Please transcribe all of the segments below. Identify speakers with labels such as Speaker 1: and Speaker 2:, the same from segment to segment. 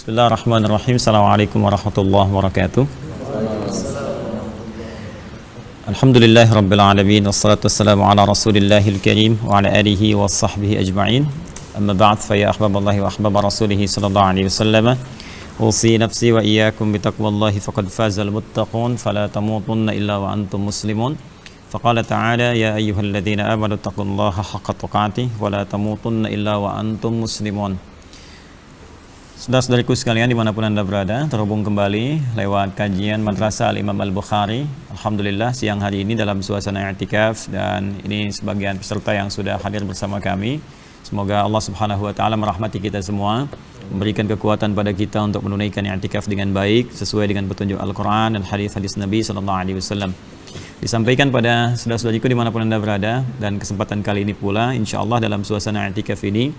Speaker 1: Bismillahirrahmanirrahim. Assalamualaikum warahmatullahi wabarakatuh. Alhamdulillahirabbil alamin wassalatu wassalamu ala rasulillahil karim wa ala alihi wa sahbihi ajma'in. Amma ba'd, fa ya ahbaballahi wa ahbaba rasulih sallallahu alaihi wasallam. Usi nafsi wa iyyakum bitaqwallahi faqad fazal muttaqun fala tamutunna illa wa antum muslimun. Faqala ta'ala ya ayyuhalladzina amanu taqullaha haqqa tuqatih wa la tamutunna illa wa antum muslimun. Saudara-saudariku sekalian dimanapun Anda berada, terhubung kembali lewat kajian Madrasah Al-Imam Al-Bukhari. Alhamdulillah siang hari ini dalam suasana i'tikaf, dan ini sebagian peserta yang sudah hadir bersama kami. Semoga Allah Subhanahu wa taala merahmati kita semua, memberikan kekuatan pada kita untuk menunaikan i'tikaf dengan baik sesuai dengan petunjuk Al-Qur'an dan hadis-hadis Nabi sallallahu alaihi wasallam. Disampaikan pada saudara-saudariku dimanapun Anda berada, dan kesempatan kali ini pula insyaallah dalam suasana i'tikaf ini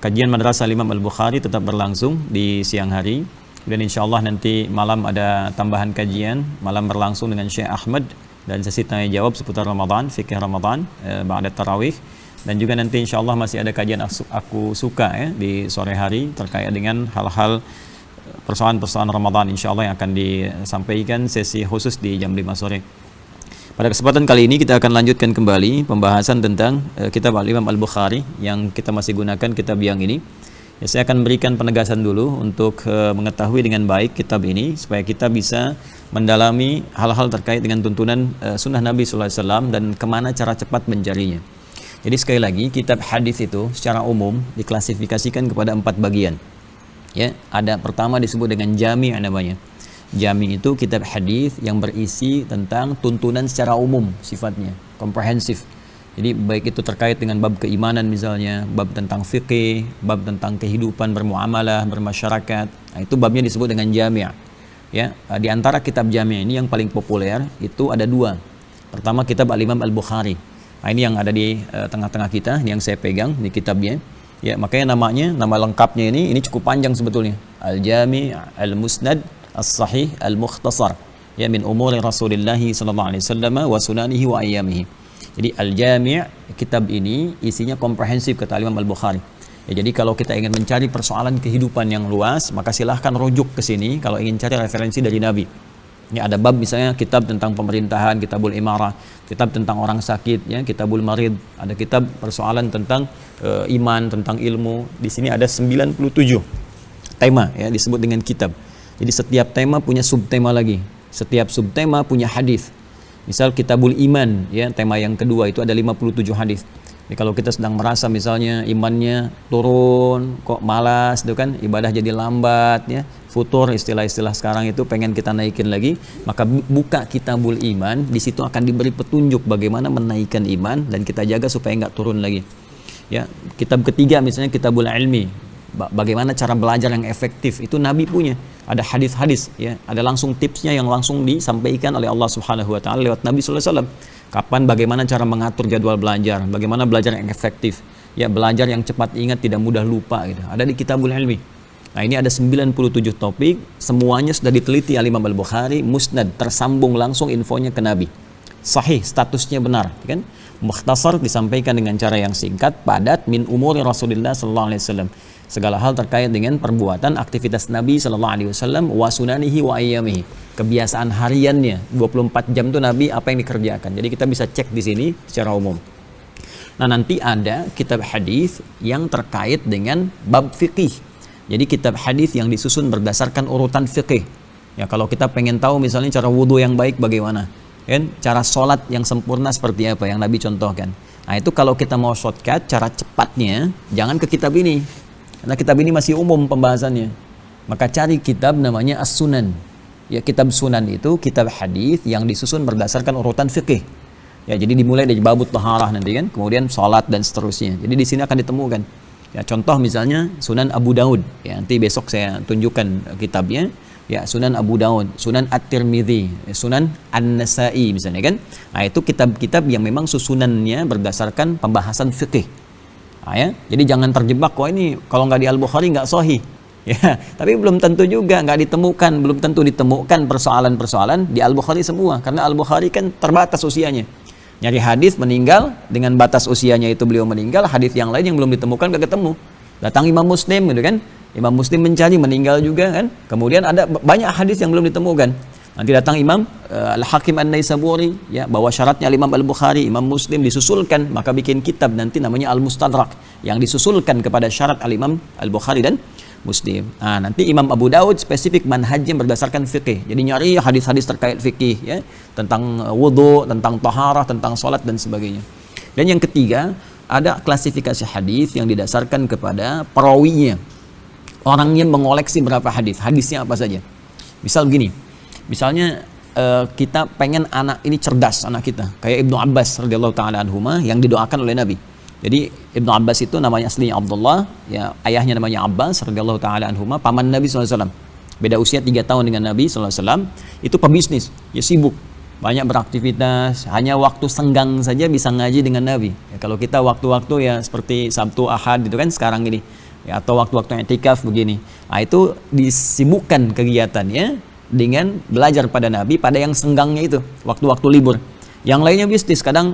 Speaker 1: kajian Madrasah Imam Al-Bukhari tetap berlangsung di siang hari, dan insyaallah nanti malam ada tambahan kajian malam berlangsung dengan Syekh Ahmad dan sesi tanya jawab seputar Ramadan, fikih Ramadan ba'da tarawih, dan juga nanti insyaallah masih ada kajian aku suka di sore hari terkait dengan hal-hal persoalan-persoalan Ramadan insyaallah yang akan disampaikan sesi khusus di jam 5 sore. Pada kesempatan kali ini kita akan lanjutkan kembali pembahasan tentang kitab Al-Imam Al-Bukhari yang kita masih gunakan kitab yang ini. Saya akan berikan penegasan dulu untuk mengetahui dengan baik kitab ini supaya kita bisa mendalami hal-hal terkait dengan tuntunan sunnah Nabi SAW dan kemana cara cepat mencarinya. Jadi sekali lagi, kitab hadis itu secara umum diklasifikasikan kepada 4 bagian. Ya, ada pertama disebut dengan jami' namanya. Jami itu kitab hadis yang berisi tentang tuntunan secara umum sifatnya, komprehensif. Jadi baik itu terkait dengan bab keimanan misalnya, bab tentang fikih, bab tentang kehidupan bermuamalah, bermasyarakat. Nah, itu babnya disebut dengan jami'. Ya, di antara kitab jami' ini yang paling populer itu ada 2. Pertama kitab Al-Imam Al-Bukhari. Nah, ini yang ada di tengah-tengah kita, ini yang saya pegang di kitabnya. Ya, makanya nama lengkapnya ini cukup panjang sebetulnya. Al-Jami' Al-Musnad As-Sahih Al-Mukhtasar, ya, min umuri Rasulullah sallallahu alaihi wasallam wa sunanihi wa ayyamihi. Jadi Al-Jami' kitab ini isinya komprehensif kata Imam Al-Bukhari. Ya, jadi kalau kita ingin mencari persoalan kehidupan yang luas, maka silahkan rujuk ke sini kalau ingin cari referensi dari Nabi. Ya, ada bab misalnya kitab tentang pemerintahan, Kitabul Imarah, kitab tentang orang sakit, ya, Kitabul Marid, ada kitab persoalan tentang iman, tentang ilmu. Di sini ada 97 tema, ya, disebut dengan kitab. Jadi setiap tema punya subtema lagi. Setiap subtema punya hadis. Misal Kitabul Iman, ya, tema yang kedua itu ada 57 hadis. Jadi kalau kita sedang merasa misalnya imannya turun, kok malas itu kan, ibadah jadi lambat, ya, futur istilah-istilah sekarang itu pengen kita naikin lagi, maka buka Kitabul Iman, di situ akan diberi petunjuk bagaimana menaikkan iman dan kita jaga supaya nggak turun lagi. Ya, kitab ketiga misalnya Kitabul Ilmi, bagaimana cara belajar yang efektif, itu Nabi punya. Ada hadis-hadis, ya, ada langsung tipsnya yang langsung disampaikan oleh Allah Subhanahu wa taala lewat Nabi sallallahu alaihi wasallam. Kapan bagaimana cara mengatur jadwal belajar, bagaimana belajar yang efektif, ya, belajar yang cepat ingat, tidak mudah lupa gitu. Ada di Kitabul Ilmi. Nah, ini ada 97 topik, semuanya sudah diteliti oleh Imam Al-Bukhari, musnad, tersambung langsung infonya ke Nabi. Sahih, statusnya benar, kan? Mukhtasar, disampaikan dengan cara yang singkat, padat, min umuri Rasulullah sallallahu alaihi wasallam. Segala hal terkait dengan perbuatan aktivitas Nabi sallallahu alaihi wasallam wa sunanihi wa ayyamihi. Kebiasaan hariannya 24 jam itu Nabi apa yang dikerjakan. Jadi kita bisa cek di sini secara umum. Nah, nanti ada kitab hadis yang terkait dengan bab fikih. Jadi kitab hadis yang disusun berdasarkan urutan fikih. Ya, kalau kita pengen tahu misalnya cara wudu yang baik bagaimana, kan? Cara sholat yang sempurna seperti apa yang Nabi contohkan. Nah, itu kalau kita mau shortcut cara cepatnya jangan ke kitab ini. Karena kitab ini masih umum pembahasannya. Maka cari kitab namanya As-Sunan. Ya, kitab Sunan itu kitab hadis yang disusun berdasarkan urutan fikih. Ya, jadi dimulai dari babut taharah nanti kan, kemudian salat dan seterusnya. Jadi di sini akan ditemukan. Ya, contoh misalnya Sunan Abu Daud. Ya, nanti besok saya tunjukkan kitabnya. Ya, Sunan Abu Daud, Sunan At-Tirmidzi, Sunan An-Nasa'i misalnya kan. Nah, itu kitab-kitab yang memang susunannya berdasarkan pembahasan fikih. Nah, ya, jadi jangan terjebak, wah ini kalau nggak di Al-Bukhari nggak sahih. Ya, tapi belum tentu juga, nggak ditemukan, belum tentu ditemukan persoalan-persoalan di Al-Bukhari semua, karena Al-Bukhari kan terbatas usianya. Nyari hadis meninggal dengan batas usianya itu beliau meninggal, hadis yang lain yang belum ditemukan nggak ketemu. Datang Imam Muslim gitu kan, Imam Muslim mencari, meninggal juga kan. Kemudian ada banyak hadis yang belum ditemukan. Nanti datang Imam Al-Hakim An-Naisaburi, ya, bawa syaratnya Imam Al-Bukhari, Imam Muslim disusulkan, maka bikin kitab nanti namanya Al-Mustadrak yang disusulkan kepada syarat Al-Imam Al-Bukhari dan Muslim. Nah, nanti Imam Abu Daud spesifik manhajnya berdasarkan fikih. Jadi nyari hadis-hadis terkait fikih, ya, tentang wudu, tentang taharah, tentang salat dan sebagainya. Dan yang ketiga, ada klasifikasi hadis yang didasarkan kepada perawinya. Orangnya mengoleksi berapa hadis, hadisnya apa saja. Misal begini, misalnya kita pengen anak ini cerdas, anak kita kayak Ibnu Abbas radhiyallahu taala anhuma yang didoakan oleh Nabi. Jadi Ibnu Abbas itu namanya aslinya Abdullah, ya, ayahnya namanya Abbas radhiyallahu taala anhuma, paman Nabi SAW. Beda usia 3 tahun dengan Nabi SAW. Itu pebisnis, ya, sibuk, banyak beraktivitas, hanya waktu senggang saja bisa ngaji dengan Nabi. Ya, kalau kita waktu-waktu ya seperti Sabtu Ahad itu kan sekarang ini, ya, atau waktu-waktu i'tikaf begini. Nah, itu disibukkan kegiatannya dengan belajar pada Nabi pada yang senggangnya itu, waktu-waktu libur. Yang lainnya bisnis, kadang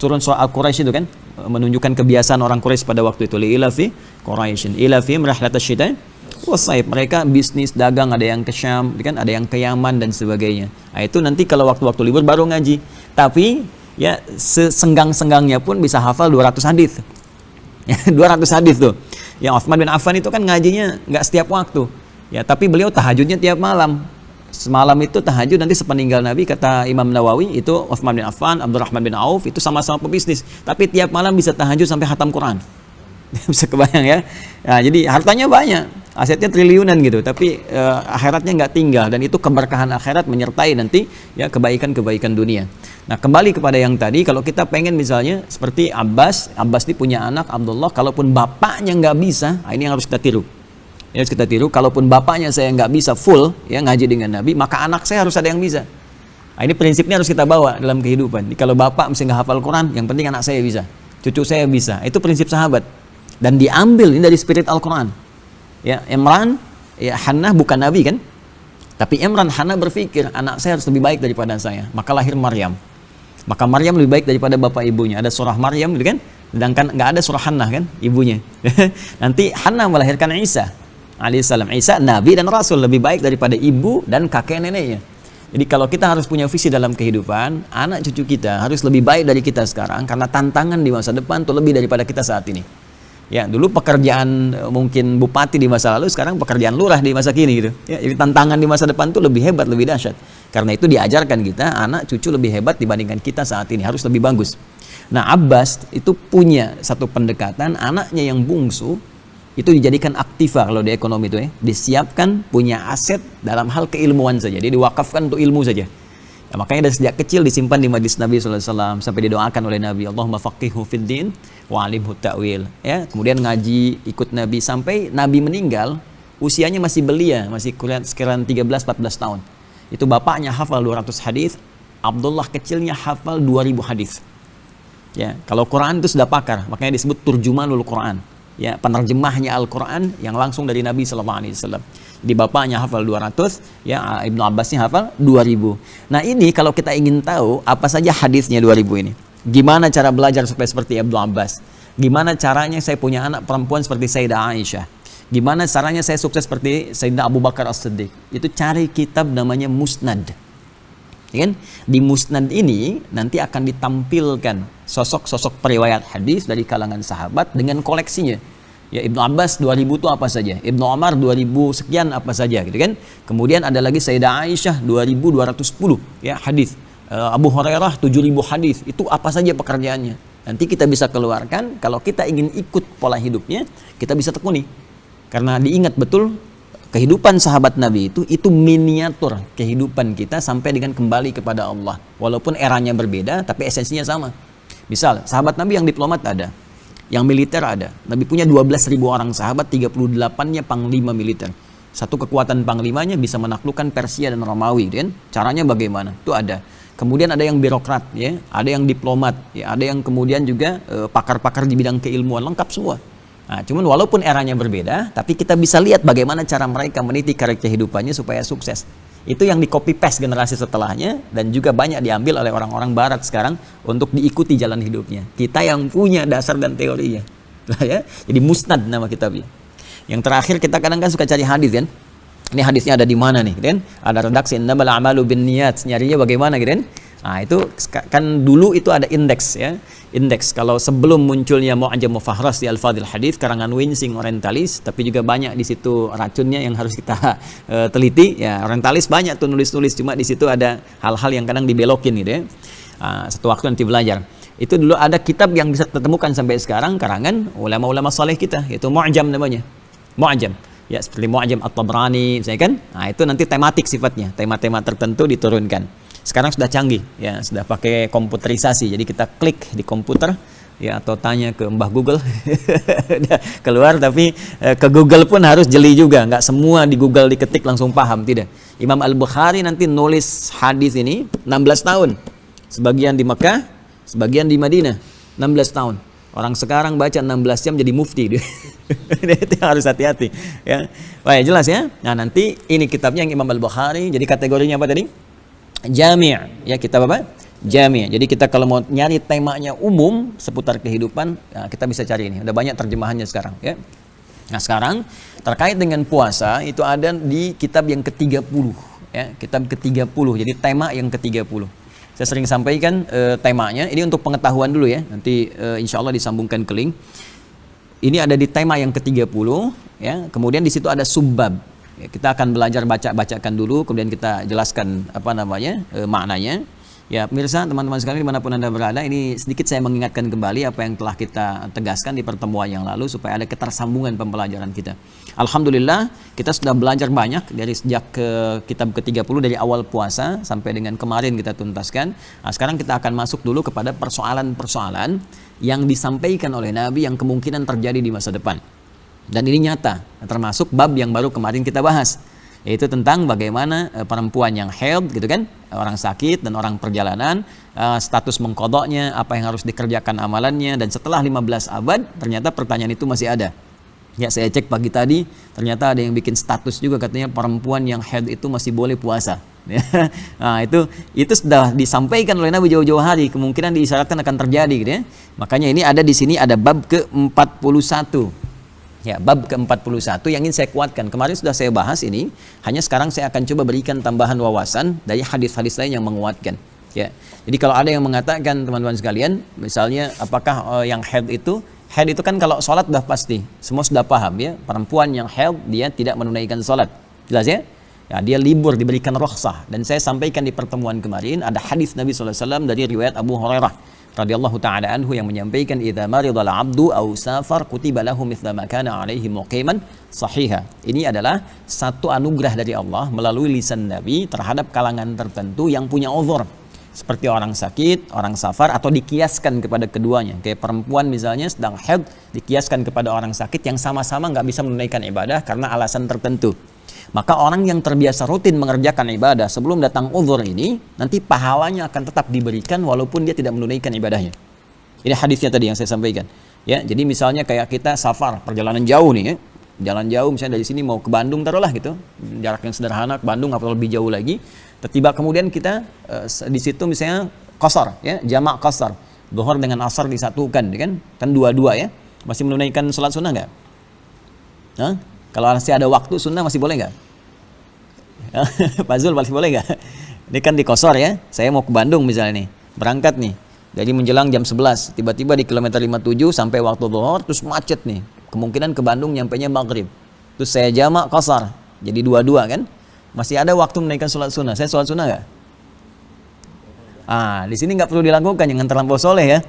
Speaker 1: turun surah Al-Quraisy itu kan, menunjukkan kebiasaan orang Quraisy pada waktu itu. Li'ilafi Quraisyin ilafihim rihlatasyita syita'i was-saif. Mereka bisnis, dagang, ada yang ke Syam, kan, ada yang ke Yaman dan sebagainya. Nah, itu nanti kalau waktu-waktu libur baru ngaji. Tapi ya sesenggang-senggangnya pun bisa hafal 200 hadis. 200 hadis tuh. Yang Utsman bin Affan itu kan ngajinya nggak setiap waktu. Ya, tapi beliau tahajudnya tiap malam. Semalam itu tahajud, nanti sepeninggal Nabi, kata Imam Nawawi, itu Utsman bin Affan, Abdurrahman bin Auf itu sama-sama pebisnis, tapi tiap malam bisa tahajud sampai khatam Quran. Bisa kebayang ya. Nah, jadi hartanya banyak, asetnya triliunan gitu, tapi akhiratnya nggak tinggal, dan itu keberkahan akhirat menyertai nanti ya kebaikan-kebaikan dunia. Nah, kembali kepada yang tadi, kalau kita pengen misalnya seperti Abbas ini punya anak Abdullah, kalaupun bapaknya nggak bisa, nah ini yang harus kita tiru. Ya, harus kita tiru, kalaupun bapaknya saya nggak bisa full ya ngaji dengan Nabi, maka anak saya harus ada yang bisa. Nah, ini prinsipnya harus kita bawa dalam kehidupan. Jadi, kalau bapak mesti nggak hafal Quran, yang penting anak saya bisa, cucu saya bisa. Itu prinsip sahabat dan diambil ini dari spirit Al-Quran. Ya, Imran, ya, Hannah bukan Nabi kan, tapi Imran, Hannah berpikir anak saya harus lebih baik daripada saya, maka lahir Maryam. Maka Maryam lebih baik daripada bapak ibunya. Ada surah Maryam kan, sedangkan nggak ada surah Hannah kan, ibunya. Nanti Hannah melahirkan Isa alaihissalam. Isa Nabi dan Rasul, lebih baik daripada ibu dan kakek neneknya. Jadi kalau kita harus punya visi dalam kehidupan, anak cucu kita harus lebih baik dari kita sekarang, karena tantangan di masa depan tuh lebih daripada kita saat ini. Ya, dulu pekerjaan mungkin bupati di masa lalu, sekarang pekerjaan lurah di masa kini gitu. Ya, jadi tantangan di masa depan tuh lebih hebat, lebih dahsyat. Karena itu diajarkan kita, anak cucu lebih hebat dibandingkan kita saat ini, harus lebih bagus. Nah, Abbas itu punya satu pendekatan, anaknya yang bungsu itu dijadikan aktiva kalau di ekonomi itu ya, disiapkan punya aset dalam hal keilmuan saja, dia diwakafkan untuk ilmu saja. Ya, makanya dari sejak kecil disimpan di majlis Nabi SAW sampai didoakan oleh Nabi, Allahumma faqihhu fid din wa alimhu ta'wil. Ya, kemudian ngaji ikut Nabi sampai Nabi meninggal, usianya masih belia, masih sekiranya 13-14 tahun. Itu bapaknya hafal 200 hadis, Abdullah kecilnya hafal 2000 hadis. Ya, kalau Quran itu sudah pakar, makanya disebut turjumanul Quran. Ya, penerjemahnya Al-Quran yang langsung dari Nabi SAW. Di bapaknya hafal 200, ya, Ibnu Abbasnya hafal 2000. Nah, ini kalau kita ingin tahu apa saja hadisnya 2000 ini, gimana cara belajar supaya seperti Ibnu Abbas, gimana caranya saya punya anak perempuan seperti Sayyidah Aisyah, gimana caranya saya sukses seperti Sayyidina Abu Bakar As-Siddiq, itu cari kitab namanya Musnad. Ya kan? Di Musnad ini nanti akan ditampilkan sosok-sosok periwayat hadis dari kalangan sahabat dengan koleksinya. Ya, Ibnu Abbas 2000 itu apa saja, Ibnu Umar 2000 sekian apa saja gitu kan. Kemudian ada lagi Sayyidah Aisyah 2210 ya hadis. Abu Hurairah 7000 hadis. Itu apa saja pekerjaannya. Nanti kita bisa keluarkan, kalau kita ingin ikut pola hidupnya, kita bisa tekuni. Karena diingat betul kehidupan sahabat Nabi itu miniatur kehidupan kita sampai dengan kembali kepada Allah. Walaupun eranya berbeda, tapi esensinya sama. Misal, sahabat Nabi yang diplomat ada, yang militer ada. Nabi punya 12.000 orang sahabat, 38-nya panglima militer. Satu kekuatan panglimanya bisa menaklukkan Persia dan Romawi, kan? Caranya bagaimana? Itu ada. Kemudian ada yang birokrat, ya, ada yang diplomat, ya, ada yang kemudian juga pakar-pakar di bidang keilmuan, lengkap semua. Nah, cuman walaupun eranya berbeda, tapi kita bisa lihat bagaimana cara mereka meniti karakter kehidupannya supaya sukses. Itu yang di copy paste generasi setelahnya, dan juga banyak diambil oleh orang-orang barat sekarang untuk diikuti jalan hidupnya. Kita yang punya dasar dan teorinya. Ya, jadi Musnad nama kitabnya. Yang terakhir kita kadang kan suka cari hadis kan. Ini hadisnya ada di mana nih, gitu kan? Ada redaksi innamal a'malu binniyat, nyarinya bagaimana gitu kan? Nah, itu kan dulu itu ada indeks ya. Indeks kalau sebelum munculnya Mu'jam Mufahras di Al-Fadhil Hadis karangan Winsing Orientalis, tapi juga banyak di situ racunnya yang harus kita teliti ya. Orientalis banyak tuh nulis-nulis, cuma di situ ada hal-hal yang kadang dibelokin gitu ya. Satu waktu nanti belajar. Itu dulu ada kitab yang bisa ditemukan sampai sekarang karangan ulama-ulama saleh kita, yaitu Mu'jam namanya. Mu'jam. Ya, seperti Mu'jam At-Tabrani, misalnya kan? Nah, itu nanti tematik sifatnya, tema-tema tertentu diturunkan. Sekarang sudah canggih, ya, sudah pakai komputerisasi. Jadi kita klik di komputer, ya, atau tanya ke Mbah Google, keluar. Tapi ke Google pun harus jeli juga, nggak semua di Google diketik langsung paham, tidak. Imam Al-Bukhari nanti nulis hadis ini 16 tahun, sebagian di Mekah, sebagian di Madinah, 16 tahun. Orang sekarang baca 16 jam jadi mufti. Itu harus hati-hati ya. Wah, jelas ya. Nah, nanti ini kitabnya yang Imam Al-Bukhari. Jadi kategorinya apa tadi? Jami'. Ya, kitab apa? Jami'. Jadi kita kalau mau nyari temanya umum seputar kehidupan, ya, kita bisa cari ini. Udah banyak terjemahannya sekarang ya. Nah, sekarang terkait dengan puasa itu ada di kitab yang ke-30 ya, kitab ke-30. Jadi tema yang ke-30. Saya sering sampaikan temanya, ini untuk pengetahuan dulu ya, nanti insya Allah disambungkan ke link. Ini ada di tema yang ke-30 ya, kemudian di situ ada subbab. Ya, kita akan belajar bacakan dulu, kemudian kita jelaskan apa namanya maknanya. Ya, pemirsa, teman-teman sekalian dimanapun Anda berada, ini sedikit saya mengingatkan kembali apa yang telah kita tegaskan di pertemuan yang lalu supaya ada ketersambungan pembelajaran kita. Alhamdulillah, kita sudah belajar banyak dari sejak kitab ke-30 dari awal puasa sampai dengan kemarin kita tuntaskan. Nah, sekarang kita akan masuk dulu kepada persoalan-persoalan yang disampaikan oleh Nabi yang kemungkinan terjadi di masa depan. Dan ini nyata, termasuk bab yang baru kemarin kita bahas, yaitu tentang bagaimana perempuan yang haid gitu kan, orang sakit dan orang perjalanan, status mengkodoknya, apa yang harus dikerjakan amalannya. Dan setelah 15 abad ternyata pertanyaan itu masih ada. Ya, saya cek pagi tadi ternyata ada yang bikin status juga, katanya perempuan yang haid itu masih boleh puasa. Nah, itu sudah disampaikan oleh Nabi jauh-jauh hari, kemungkinan diisyaratkan akan terjadi gitu ya. Makanya ini ada di sini ada bab ke-41. Ya, bab ke-41 yang ingin saya kuatkan. Kemarin sudah saya bahas ini, hanya sekarang saya akan coba berikan tambahan wawasan dari hadis-hadis lain yang menguatkan. Ya. Jadi kalau ada yang mengatakan teman-teman sekalian, misalnya apakah yang haid itu kan kalau sholat sudah pasti, semua sudah paham ya. Perempuan yang haid dia tidak menunaikan sholat, jelas ya. Ya, dia libur, diberikan rukhsah. Dan saya sampaikan di pertemuan kemarin ada hadis Nabi SAW dari riwayat Abu Hurairah radhiyallahu ta'ala anhu yang menyampaikan idza maridal 'abdu aw safar kutiba lahu mithla ma kana 'alaihi muqiman sahiha. Ini adalah satu anugerah dari Allah melalui lisan Nabi terhadap kalangan tertentu yang punya uzur, seperti orang sakit, orang safar, atau dikiaskan kepada keduanya. Kayak perempuan misalnya sedang haid, dikiaskan kepada orang sakit yang sama-sama nggak bisa menunaikan ibadah karena alasan tertentu. Maka orang yang terbiasa rutin mengerjakan ibadah sebelum datang uzur ini, nanti pahalanya akan tetap diberikan walaupun dia tidak menunaikan ibadahnya. Ini hadisnya tadi yang saya sampaikan. Ya, jadi misalnya kayak kita safar, perjalanan jauh nih ya. Jalan jauh misalnya dari sini mau ke Bandung taruhlah gitu. Jarak yang sederhana ke Bandung atau lebih jauh lagi. Tiba kemudian kita di situ misalnya qashar ya, jamak qashar. Zuhur dengan asar disatukan kan? Kan dua-dua ya. Masih menunaikan salat sunnah enggak? Hah? Kalau masih ada waktu sunnah masih boleh nggak? Pak Zul masih boleh nggak? Ini kan di qashar ya. Saya mau ke Bandung misalnya nih, berangkat nih. Jadi menjelang jam 11, tiba-tiba di kilometer 57 sampai waktu zuhur terus macet nih. Kemungkinan ke Bandung nyampainya maghrib. Terus saya jamak qashar, jadi dua-dua kan? Masih ada waktu menaikkan sholat sunnah. Saya sholat sunnah nggak? Di sini nggak perlu dilakukan, jangan terlampau soleh ya.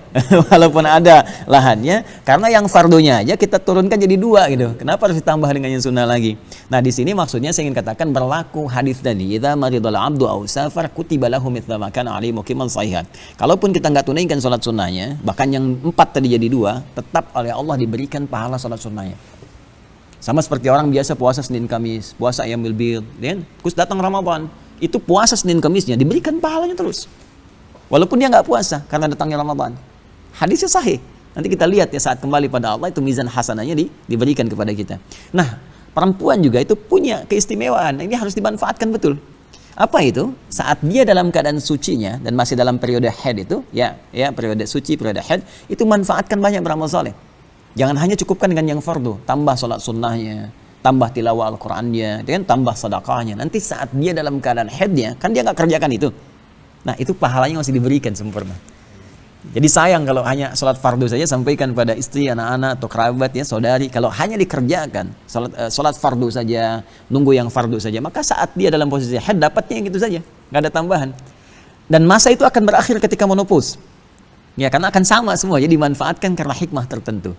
Speaker 1: Walaupun ada lahannya, karena yang fardunya aja kita turunkan jadi dua gitu. Kenapa harus ditambah dengan yang sunnah lagi? Nah, di sini maksudnya saya ingin katakan berlaku hadis tadi, idza maridal 'abdu aw safar kutiba lahu mithla ma kana 'alaihi muqiman sahihan. Kalaupun kita nggak tunaikan sholat sunnahnya, bahkan yang 4 tadi jadi 2, tetap oleh Allah diberikan pahala sholat sunnahnya. Sama seperti orang biasa puasa Senin Kamis, puasa Ayyamul Bid, kan? Terus datang Ramadan, itu puasa Senin Kamisnya diberikan pahalanya terus. Walaupun dia nggak puasa karena datangnya Ramadan. Hadisnya sahih. Nanti kita lihat ya saat kembali pada Allah itu mizan hasanahnya diberikan kepada kita. Nah, perempuan juga itu punya keistimewaan. Ini harus dimanfaatkan betul. Apa itu? Saat dia dalam keadaan sucinya dan masih dalam periode haid itu, ya periode suci, periode haid, itu manfaatkan banyak beramal soleh.
Speaker 2: Jangan hanya cukupkan dengan yang fardu, tambah sholat sunnahnya, tambah tilawah Al-Qur'annya, tambah sedekahnya. Nanti saat dia dalam keadaan haidnya, kan dia nggak kerjakan itu. Nah, itu pahalanya masih diberikan sempurna. Jadi sayang kalau hanya sholat fardu saja, sampaikan pada istri, anak-anak, atau kerabat, ya, saudari. Kalau hanya dikerjakan sholat fardu saja, nunggu yang fardu saja, maka saat dia dalam posisi haid dapatnya yang itu saja, nggak ada tambahan. Dan masa itu akan berakhir ketika menopause. Ya, karena akan sama semua, jadi dimanfaatkan karena hikmah tertentu.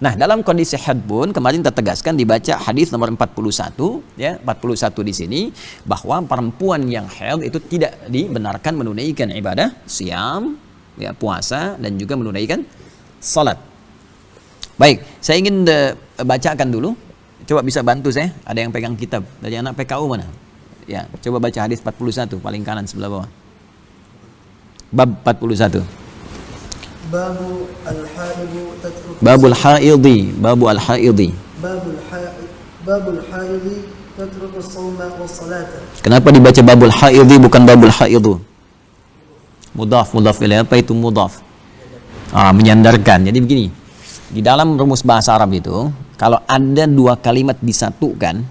Speaker 2: Nah, dalam kondisi haid pun kemarin kita tegaskan dibaca hadis nomor 41, ya, 41 di sini, bahwa perempuan yang haid itu tidak dibenarkan menunaikan ibadah siam, ya, puasa, dan juga menunaikan salat. Baik, saya ingin bacakan dulu. Coba bisa bantu saya, ada yang pegang kitab dari anak PKU mana? Ya, coba baca hadis 41 paling kanan sebelah bawah. Bab 41. Babul haidi, babul haidi. Babul haidi tatruku shauma was salata. Kenapa dibaca babul haidi bukan babul haidu? Mudhaf ilaih. Apa itu mudhaf? Menyandarkan. Jadi begini, di dalam rumus bahasa Arab itu, kalau ada dua kalimat disatukan,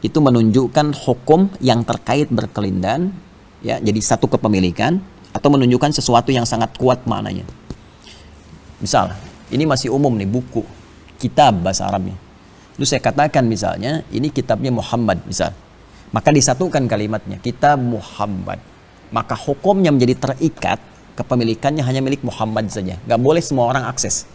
Speaker 2: itu menunjukkan hukum yang terkait berkelindan, ya, jadi satu kepemilikan, atau menunjukkan sesuatu yang sangat kuat maknanya. Misal, ini masih umum nih, buku, kitab bahasa Arabnya. Lalu saya katakan misalnya, ini kitabnya Muhammad misal. Maka disatukan kalimatnya, kitab Muhammad. Maka hukumnya menjadi terikat, kepemilikannya hanya milik Muhammad saja. Gak boleh semua orang akses.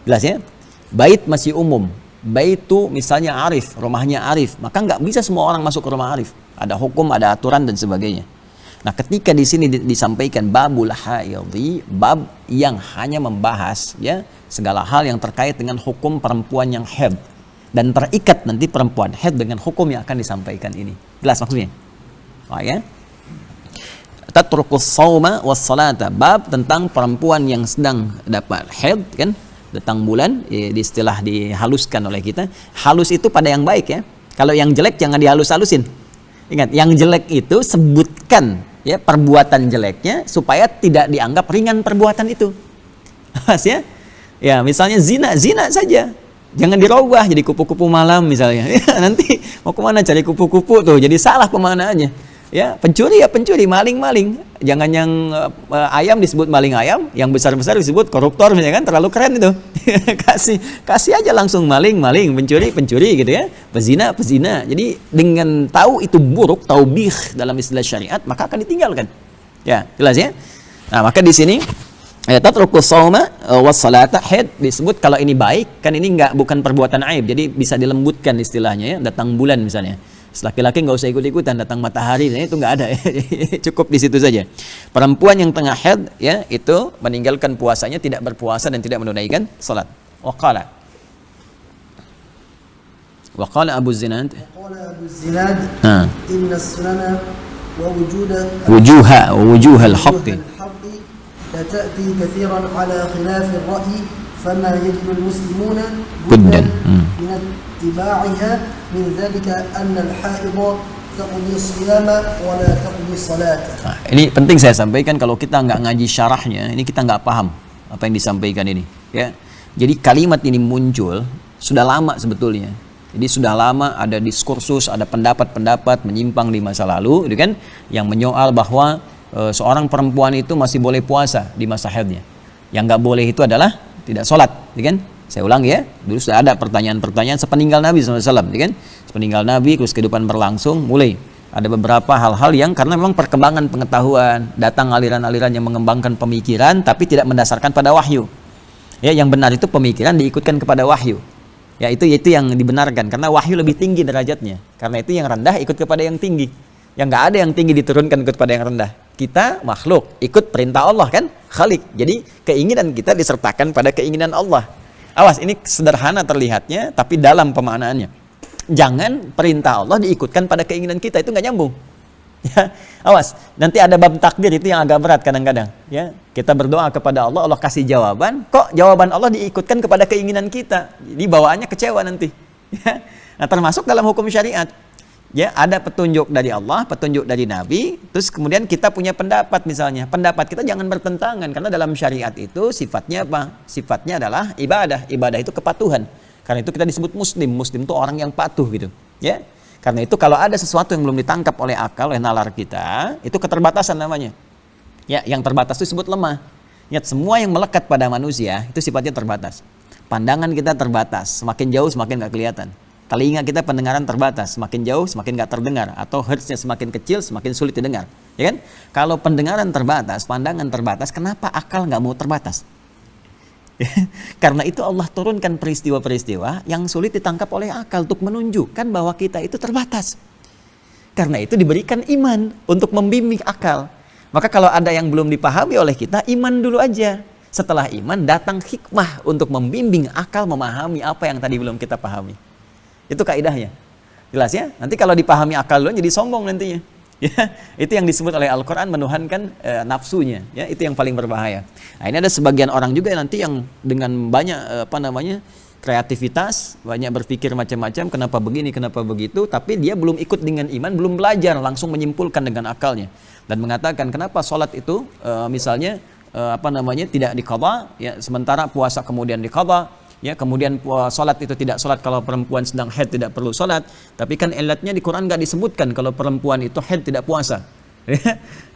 Speaker 2: Jelas ya? Bait masih umum. Baitu misalnya Arif, rumahnya Arif. Maka gak bisa semua orang masuk ke rumah Arif. Ada hukum, ada aturan dan sebagainya. Nah, ketika di sini disampaikan babul haidhi, bab yang hanya membahas, ya, segala hal yang terkait dengan hukum perempuan yang haid, dan terikat nanti perempuan haid dengan hukum yang akan disampaikan ini. Jelas maksudnya? Ya. Tatrukus shauma was salata, bab tentang perempuan yang sedang dapat haid, kan, datang bulan, di istilah dihaluskan oleh kita. Halus itu pada yang baik, ya. Kalau yang jelek jangan dihalus-halusin. Ingat, yang jelek itu sebutkan, ya, perbuatan jeleknya supaya tidak dianggap ringan perbuatan itu. Mas, ya? Ya, misalnya zina saja. Jangan dirubah jadi kupu-kupu malam misalnya. Ya, nanti mau kemana cari kupu-kupu tuh, jadi salah pemaknaannya. Ya, pencuri ya pencuri, maling. Jangan yang ayam disebut maling ayam, yang besar-besar disebut koruptor misalnya, kan terlalu keren itu. kasih aja langsung maling, pencuri gitu ya. Pezina. Jadi dengan tahu itu buruk, taubih dalam istilah syariat, maka akan ditinggalkan. Ya, jelas ya? Nah, maka di sini tatrukus shauma was salata, haid disebut kalau ini baik, kan ini bukan perbuatan aib. Jadi bisa dilembutkan istilahnya, ya, datang bulan misalnya. Laki-laki nggak usah ikut-ikutan, datang matahari, itu nggak ada, ya. Cukup di situ saja. Perempuan yang tengah haid, ya, itu meninggalkan puasanya, tidak berpuasa dan tidak menunaikan salat. Waqala Abu Zinad inna sunana wa wujuha al-haqqi la ta'ti kathiran ala khilaf ar-ra'yi fama yajidu al-muslimuna buddan min ittiba'iha min dhalika anna al-haidha taqdi siyama wa la taqdi salata. Ini penting saya sampaikan, kalau kita nggak ngaji syarahnya, ini kita nggak paham apa yang disampaikan ini, ya. Jadi kalimat ini muncul sudah lama sebetulnya. Jadi sudah lama ada diskursus, ada pendapat-pendapat menyimpang di masa lalu, gitu kan, yang menyoal bahwa seorang perempuan itu masih boleh puasa di masa haidnya. Yang nggak boleh itu adalah tidak sholat, gitu kan? Saya ulang ya, dulu sudah ada pertanyaan-pertanyaan sepeninggal Nabi SAW, gitu kan? Sepeninggal Nabi, terus kehidupan berlangsung, mulai ada beberapa hal-hal yang karena memang perkembangan pengetahuan, datang aliran-aliran yang mengembangkan pemikiran, tapi tidak mendasarkan pada wahyu. Ya, yang benar itu pemikiran diikutkan kepada wahyu. Ya, itu yang dibenarkan karena wahyu lebih tinggi derajatnya. Karena itu yang rendah ikut kepada yang tinggi. Yang nggak ada yang tinggi diturunkan kepada yang rendah. Kita makhluk, ikut perintah Allah, kan? Khalik. Jadi keinginan kita disertakan pada keinginan Allah. Awas, ini sederhana terlihatnya, tapi dalam pemaknaannya. Jangan perintah Allah diikutkan pada keinginan kita, itu nggak nyambung. Ya, awas, nanti ada bab takdir, itu yang agak berat kadang-kadang. Ya, kita berdoa kepada Allah, Allah kasih jawaban, kok jawaban Allah diikutkan kepada keinginan kita, jadi bawaannya kecewa nanti. Ya, nah, termasuk dalam hukum syariat.
Speaker 1: Ya, ada petunjuk dari Allah, petunjuk dari Nabi, terus kemudian kita punya pendapat misalnya. Pendapat kita jangan bertentangan karena dalam syariat itu sifatnya apa? Sifatnya adalah ibadah. Ibadah itu kepatuhan. Karena itu kita disebut muslim. Muslim itu orang yang patuh gitu, ya. Karena itu kalau ada sesuatu yang belum ditangkap oleh akal, oleh nalar kita, itu keterbatasan namanya. Ya, yang terbatas itu disebut lemah. Ingat, semua yang melekat pada manusia itu sifatnya terbatas. Pandangan kita terbatas, semakin jauh semakin nggak kelihatan. Telinga kita pendengaran terbatas, semakin jauh semakin nggak terdengar, atau hertznya semakin kecil semakin sulit didengar, ya kan? Kalau pendengaran terbatas, pandangan terbatas, kenapa akal nggak mau terbatas? Karena itu Allah turunkan peristiwa-peristiwa yang sulit ditangkap oleh akal untuk menunjukkan bahwa kita itu terbatas. Karena itu diberikan iman untuk membimbing akal. Maka kalau ada yang belum dipahami oleh kita, iman dulu aja. Setelah iman datang hikmah untuk membimbing akal memahami apa yang tadi belum kita pahami. Itu kaidahnya. Jelas ya? Nanti kalau dipahami akal dulu jadi sombong nantinya. Ya, itu yang disebut oleh Al-Qur'an menuhankan nafsunya, ya, itu yang paling berbahaya. Nah, ini ada sebagian orang juga nanti yang dengan banyak kreativitas, banyak berpikir macam-macam, kenapa begini, kenapa begitu, tapi dia belum ikut dengan iman, belum belajar, langsung menyimpulkan dengan akalnya dan mengatakan kenapa sholat itu misalnya tidak diqadha, ya, sementara puasa kemudian diqadha. Ya, kemudian sholat itu tidak sholat kalau perempuan sedang haid tidak perlu sholat, tapi kan ilatnya di Quran nggak disebutkan kalau perempuan itu haid tidak puasa.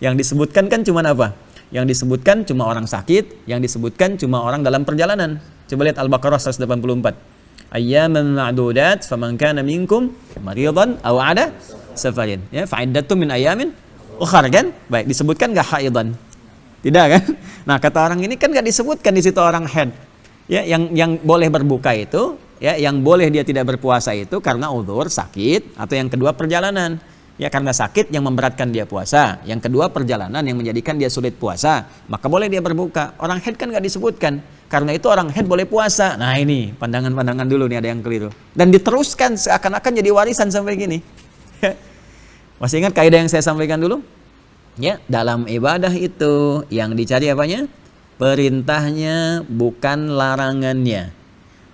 Speaker 1: Yang disebutkan kan cuma apa? Yang disebutkan cuma orang sakit, yang disebutkan cuma orang dalam perjalanan. Coba lihat Al-Baqarah 184. Ayyaman ma'dudat faman kana minkum maridan aw ada safarin. Ya, fa'iddatum min ayamin ukhar, kan? Baik, disebutkan nggak haidan? Tidak kan? Nah, kata orang ini kan nggak disebutkan di situ orang haid. Ya, yang boleh berbuka itu, ya, yang boleh dia tidak berpuasa itu karena uzur, sakit, atau yang kedua perjalanan. Ya, karena sakit yang memberatkan dia puasa, yang kedua perjalanan yang menjadikan dia sulit puasa, maka boleh dia berbuka. Orang haid kan nggak disebutkan, karena itu orang haid boleh puasa. Nah, ini pandangan-pandangan dulu nih ada yang keliru. Dan diteruskan seakan-akan jadi warisan sampai gini. Masih ingat kaidah yang saya sampaikan dulu? Ya, dalam ibadah itu yang dicari apanya? Perintahnya, bukan larangannya.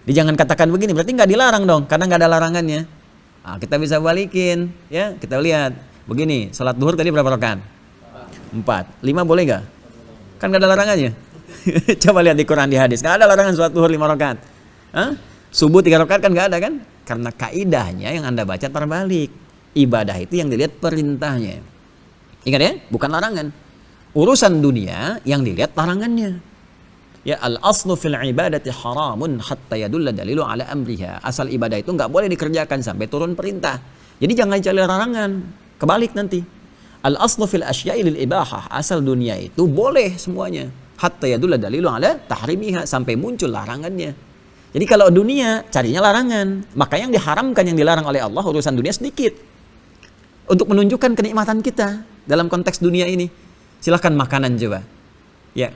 Speaker 1: Jadi jangan katakan begini, berarti nggak dilarang dong, karena nggak ada larangannya. Nah, kita bisa balikin, ya, kita lihat. Begini, salat duhur tadi berapa rakaat? 4. 5 boleh nggak? Kan nggak ada larangannya. Coba lihat di Quran, di hadis, nggak ada larangan salat duhur 5 rakaat. Subuh 3 rakaat kan nggak ada kan? Karena kaidahnya yang Anda baca terbalik. Ibadah itu yang dilihat perintahnya. Ingat ya, bukan larangan. Urusan dunia yang dilihat larangannya. Ya, al-aslu fil ibadati haramun hatta yadulla dalilu ala amriha. Asal ibadah itu nggak boleh dikerjakan sampai turun perintah. Jadi jangan cari larangan. Kebalik nanti. Al-aslu fil asya'i lil ibahah. Asal dunia itu boleh semuanya. Hatta yadulla dalilu ala tahrimiha, sampai muncul larangannya. Jadi kalau dunia carinya larangan, maka yang diharamkan, yang dilarang oleh Allah urusan dunia sedikit. Untuk menunjukkan kenikmatan kita dalam konteks dunia ini. Silahkan makanan coba. Ya,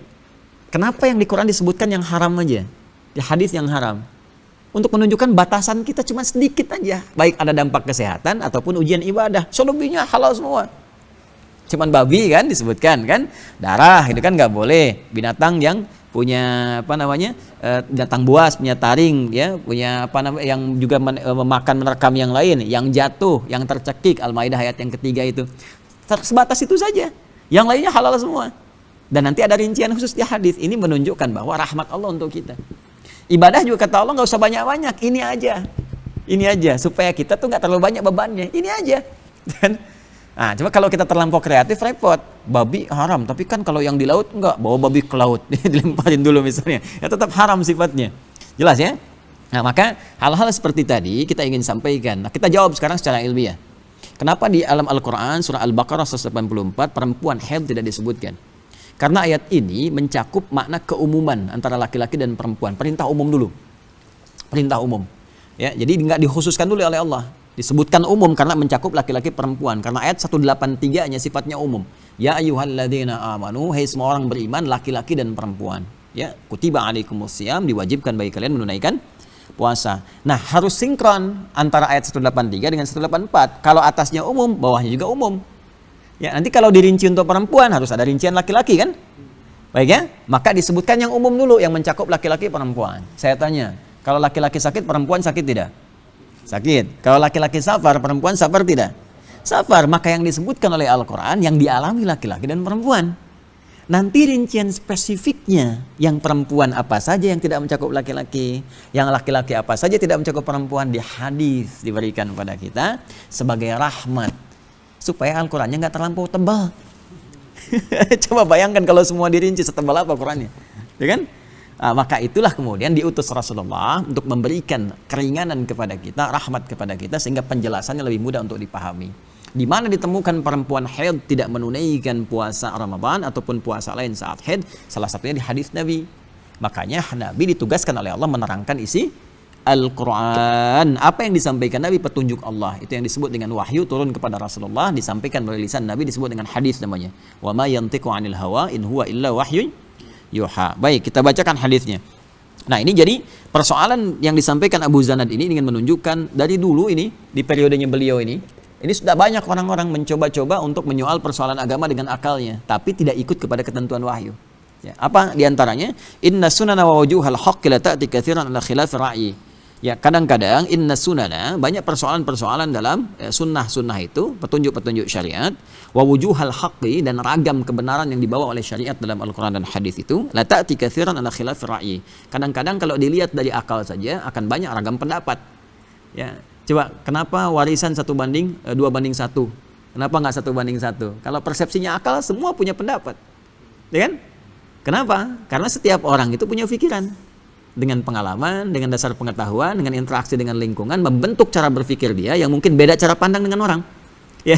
Speaker 1: kenapa yang di Quran disebutkan yang haram aja? Di hadis yang haram. Untuk menunjukkan batasan kita cuma sedikit aja. Baik ada dampak kesehatan ataupun ujian ibadah. Selebihnya halal semua. Cuman babi kan disebutkan kan. Darah itu kan nggak boleh. Binatang yang punya binatang buas, punya taring, ya, punya yang juga memakan menerkam yang lain, yang jatuh, yang tercekik. Al-Maidah ayat yang ketiga itu. Sebatas itu saja. Yang lainnya halal semua. Dan nanti ada rincian khusus di hadis. Ini menunjukkan bahwa rahmat Allah untuk kita. Ibadah juga kata Allah nggak usah banyak-banyak. Ini aja. Supaya kita tuh nggak terlalu banyak bebannya. Ini aja. Dan, coba kalau kita terlampau kreatif, repot. Babi haram. Tapi kan kalau yang di laut nggak. Bawa babi ke laut. Dilemparin dulu misalnya. Ya tetap haram sifatnya. Jelas ya? Nah, maka hal-hal seperti tadi kita ingin sampaikan. Nah, kita jawab sekarang secara ilmiah. Kenapa di alam Al-Quran surah Al-Baqarah 184 perempuan haid tidak disebutkan? Karena ayat ini mencakup makna keumuman antara laki-laki dan perempuan. Perintah umum dulu. Perintah umum. Ya, jadi nggak dikhususkan dulu oleh Allah. Disebutkan umum karena mencakup laki-laki perempuan. Karena ayat 183-nya sifatnya umum. Ya ayyuhalladzina amanu, hai semua orang beriman, laki-laki dan perempuan. Ya, kutiba alaikumusiyam, diwajibkan bagi kalian menunaikan puasa. Nah, harus sinkron antara ayat 183 dengan 184. Kalau atasnya umum, bawahnya juga umum. Ya, nanti kalau dirinci untuk perempuan harus ada rincian laki-laki kan? Baik ya? Maka disebutkan yang umum dulu yang mencakup laki-laki perempuan. Saya tanya, kalau laki-laki sakit, perempuan sakit tidak?
Speaker 2: Sakit. Kalau laki-laki safar, perempuan safar tidak? Safar. Maka yang disebutkan oleh Al-Quran yang dialami laki-laki dan perempuan. Nanti rincian spesifiknya, yang perempuan apa saja yang tidak mencakup laki-laki, yang laki-laki apa saja tidak mencakup perempuan, di hadis diberikan kepada kita sebagai rahmat supaya Al-Qurannya nggak terlampau tebal. Coba bayangkan kalau semua dirinci setebal apa Qurannya, ya kan? Nah, maka itulah kemudian diutus Rasulullah untuk memberikan keringanan kepada kita, rahmat kepada kita, sehingga penjelasannya lebih mudah untuk dipahami. Di mana ditemukan perempuan haid tidak menunaikan puasa Ramadan ataupun puasa lain saat haid, salah satunya di hadis Nabi. Makanya Nabi ditugaskan oleh Allah menerangkan isi Al-Quran. Apa yang disampaikan Nabi petunjuk Allah, itu yang disebut dengan wahyu turun kepada Rasulullah, disampaikan melalui lisan Nabi, disebut dengan hadis namanya. Wa ma yantiqu 'anil hawa in huwa illa wahyun yuha. Baik, kita bacakan hadisnya. Nah, ini jadi persoalan yang disampaikan Abu Zanad ini ingin menunjukkan dari dulu ini, di periodenya beliau ini sudah banyak orang-orang mencoba-coba untuk menyoal persoalan agama dengan akalnya, tapi tidak ikut kepada ketentuan wahyu. Ya, apa diantaranya? Inna sunana wa wujuhal haqqi la ta'ti katsiran ala khilaf ra'yi. Ya, kadang-kadang inna sunana, banyak persoalan-persoalan dalam sunnah-sunnah itu, petunjuk-petunjuk syariat, wa wujuhal haqqi, dan ragam kebenaran yang dibawa oleh syariat dalam Al-Quran dan hadis itu, la ta'ti katsiran ala khilaf ra'yi. Kadang-kadang kalau dilihat dari akal saja akan banyak ragam pendapat. Ya, coba kenapa warisan 1:2 banding 1? Kenapa nggak 1:1? Kalau persepsinya akal, semua punya pendapat, ya kan? Kenapa? Karena setiap orang itu punya pikiran, dengan pengalaman, dengan dasar pengetahuan, dengan interaksi dengan lingkungan, membentuk cara berpikir dia yang mungkin beda cara pandang dengan orang. Ya,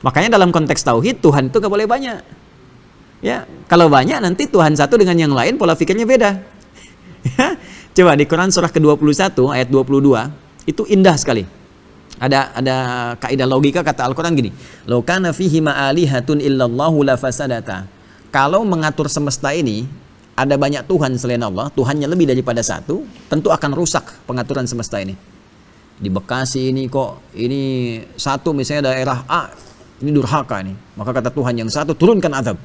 Speaker 2: makanya dalam konteks tauhid, Tuhan itu nggak boleh banyak. Ya, kalau banyak nanti Tuhan satu dengan yang lain pola pikirnya beda. Ya, coba di Quran surah ke-21 ayat 22. Itu indah sekali. Ada kaidah logika kata Al-Quran gini. Law kana fihi ma'alihatun illallahu la fasadata. Kalau mengatur semesta ini ada banyak Tuhan selain Allah, Tuhannya lebih daripada satu, tentu akan rusak pengaturan semesta ini. Di Bekasi ini kok ini satu misalnya daerah A, ini durhaka ini. Maka kata Tuhan yang satu, turunkan azab.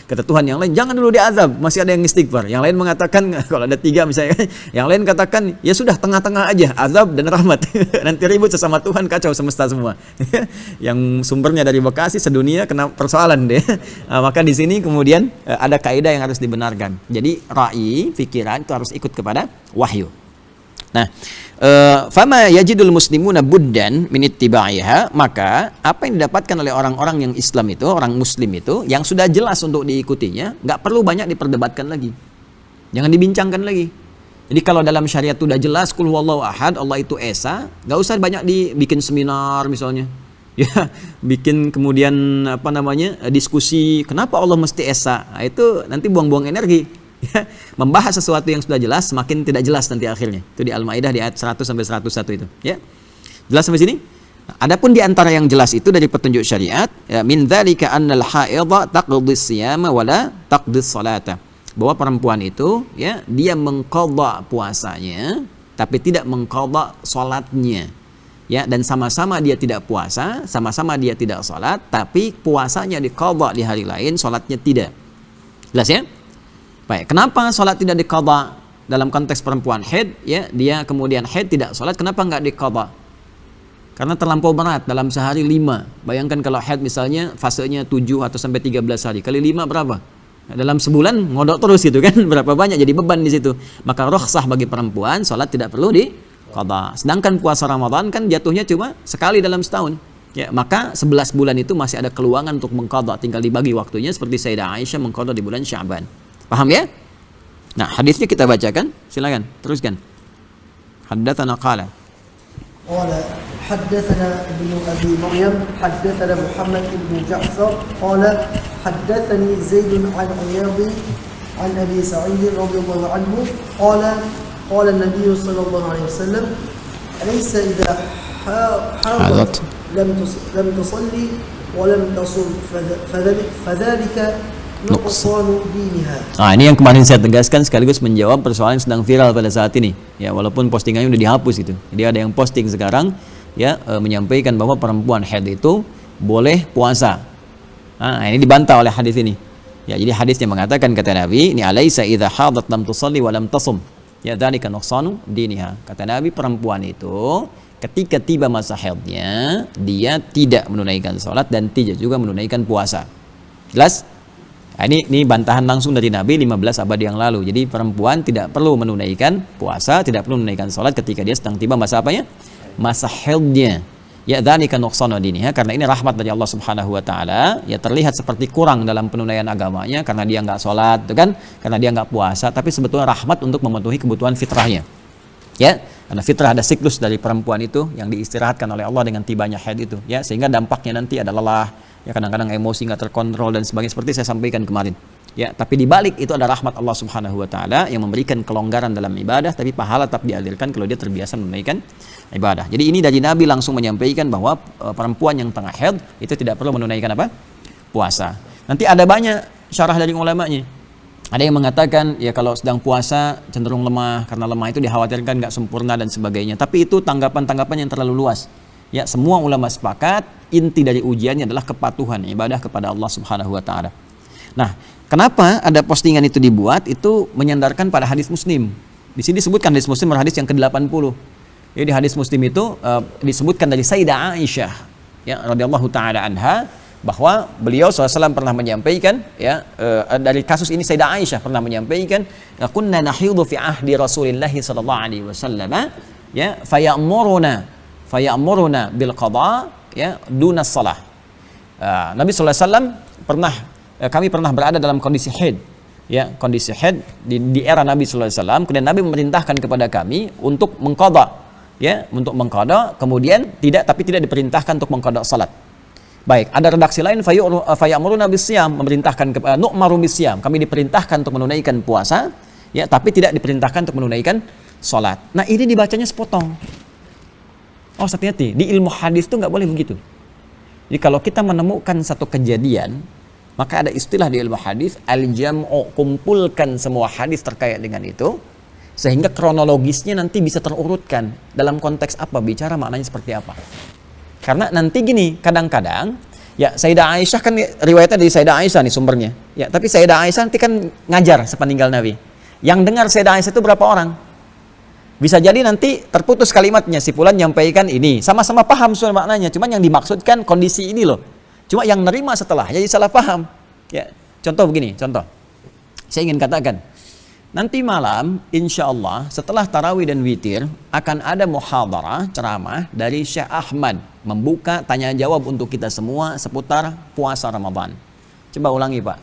Speaker 2: Kata Tuhan yang lain, jangan dulu diazab, masih ada yang istighfar. Yang lain mengatakan, kalau ada 3 misalnya, yang lain katakan, ya sudah tengah-tengah aja, azab dan rahmat. Nanti ribut sesama Tuhan, kacau semesta semua. Yang sumbernya dari Bekasi, sedunia kena persoalan deh. Nah, maka di sini kemudian ada kaidah yang harus dibenarkan. Jadi ra'i, pikiran itu harus ikut kepada wahyu. Nah, fama yajidul muslimuna buddan min ittiba'iha, maka apa yang didapatkan oleh orang-orang yang Islam itu, orang muslim itu, yang sudah jelas untuk diikutinya, nggak perlu banyak diperdebatkan lagi, jangan dibincangkan lagi. Jadi kalau dalam syariat sudah jelas qul huwallahu ahad, Allah itu esa, nggak usah banyak dibikin seminar misalnya, ya, bikin kemudian diskusi kenapa Allah mesti esa. Nah, itu nanti buang-buang energi. Ya, membahas sesuatu yang sudah jelas semakin tidak jelas nanti akhirnya. Itu di Al-Maidah di ayat 100 sampai 101 itu, ya. Jelas sampai sini? Adapun di antara yang jelas itu dari petunjuk syariat, ya, min dzalika annal haidha taqdhi siyama wala taqdhi salata. Bahwa perempuan itu, ya, dia mengqadha puasanya tapi tidak mengqadha salatnya. Ya, dan sama-sama dia tidak puasa, sama-sama dia tidak salat, tapi puasanya diqadha di hari lain, salatnya tidak. Jelas ya? Baik, kenapa sholat tidak diqadha dalam konteks perempuan haid? Ya, dia kemudian haid tidak sholat, kenapa nggak diqadha? Karena terlampau berat dalam sehari 5. Bayangkan kalau haid misalnya fasenya 7 atau sampai 13 hari, kali 5 berapa? Nah, dalam sebulan ngodok terus gitu kan, berapa banyak jadi beban di situ. Maka rukhsah bagi perempuan sholat tidak perlu diqadha. Sedangkan puasa Ramadan kan jatuhnya cuma sekali dalam setahun. Ya, maka 11 bulan itu masih ada keluangan untuk mengqadha, tinggal dibagi waktunya seperti Sayyidah Aisyah mengqadha di bulan Sya'ban. Paham ya? Nah, hadisnya kita bacakan. Silakan, teruskan. Haddatsana qala.
Speaker 3: Qala haddatsana Ibnu Abi Maryam, haddatsana Muhammad ibn Ja'far, qala haddatsani Zaid an Iyad an Abi Sa'id radhiyallahu anhu, qala an-nabiy sallallahu alaihi wasallam, "Alaysa idha hadat lam tusalli wa lam tasum fadhalika."
Speaker 2: Nah, ini yang kemarin saya tegaskan sekaligus menjawab persoalan yang sedang viral pada saat ini. Ya, walaupun postingannya udah dihapus itu. Jadi ada yang posting sekarang, ya, menyampaikan bahwa perempuan haid itu boleh puasa. Nah, ini dibantah oleh hadis ini. Ya, jadi hadisnya mengatakan kata Nabi, ini alaisa idza hadat lam tusalli wa lam tasum. Ya, dzalika nuqsanu diniha. Kata Nabi, perempuan itu ketika tiba masa haidnya dia tidak menunaikan sholat dan tidak juga menunaikan puasa. Jelas? Nah, ini bantahan langsung dari Nabi 15 abad yang lalu. Jadi perempuan tidak perlu menunaikan puasa, tidak perlu menunaikan sholat ketika dia sedang tiba masa apanya? Masa haidnya. Ya dzalika nuqsanu diniha, karena ini rahmat dari Allah Subhanahu wa taala, ya terlihat seperti kurang dalam penunaian agamanya karena dia enggak sholat, itu kan? Karena dia enggak puasa, tapi sebetulnya rahmat untuk memenuhi kebutuhan fitrahnya. Ya, karena fitrah ada siklus dari perempuan itu yang diistirahatkan oleh Allah dengan tibanya haid itu, ya, sehingga dampaknya nanti ada lelah, ya kadang-kadang emosi nggak terkontrol dan sebagainya seperti saya sampaikan kemarin. Ya, tapi di balik itu ada rahmat Allah Subhanahu wa taala yang memberikan kelonggaran dalam ibadah, tapi pahala tetap dialirkan kalau dia terbiasa menunaikan ibadah. Jadi ini dari Nabi langsung menyampaikan bahwa perempuan yang tengah haid itu tidak perlu menunaikan apa? Puasa. Nanti ada banyak syarah dari ulamanya. Ada yang mengatakan ya kalau sedang puasa cenderung lemah, karena lemah itu dikhawatirkan nggak sempurna dan sebagainya. Tapi itu tanggapan-tanggapan yang terlalu luas. Ya, semua ulama sepakat inti dari ujiannya adalah kepatuhan ibadah kepada Allah Subhanahu wa taala. Nah, kenapa ada postingan itu dibuat? Itu menyandarkan pada hadis Muslim. Di sini disebutkan hadis Muslim hadis yang ke-80. Jadi hadis Muslim itu disebutkan dari Sayyidah Aisyah ya radhiyallahu taala anha bahwa beliau SAW pernah menyampaikan ya dari kasus ini Sayyidah Aisyah pernah menyampaikan kunna nahidu fi ahdi Rasulillah sallallahu alaihi wasallam ya fayamuruna bil qada ya dunas salah. Nabi SAW kami pernah berada dalam kondisi haid ya, kondisi haid di era Nabi SAW, kemudian Nabi memerintahkan kepada kami untuk mengqada ya, untuk mengqada, kemudian tidak diperintahkan untuk mengqada salat. Baik, ada redaksi lain fayamuruna bisyam, memerintahkan nu'maru bisyam, kami diperintahkan untuk menunaikan puasa ya, tapi tidak diperintahkan untuk menunaikan salat. Nah, ini dibacanya sepotong. Oh, hati-hati, di ilmu hadis itu nggak boleh begitu. Jadi kalau kita menemukan satu kejadian, maka ada istilah di ilmu hadis al-jam'u, kumpulkan semua hadis terkait dengan itu sehingga kronologisnya nanti bisa terurutkan dalam konteks apa bicara, maknanya seperti apa. Karena nanti gini, kadang-kadang ya Sayyidah Aisyah kan riwayatnya dari Sayyidah Aisyah nih sumbernya. Ya, tapi Sayyidah Aisyah nanti kan ngajar sepeninggal Nabi. Yang dengar Sayyidah Aisyah itu berapa orang? Bisa jadi nanti terputus kalimatnya, si fulan nyampaikan ini, sama-sama paham soal maknanya, cuman yang dimaksudkan kondisi ini loh. Cuma yang nerima setelah jadi salah paham. Ya, contoh begini, contoh. Saya ingin katakan, nanti malam insya Allah setelah tarawih dan witir akan ada muhadarah ceramah dari Syekh Ahmad membuka tanya jawab untuk kita semua seputar puasa Ramadan. Coba ulangi Pak.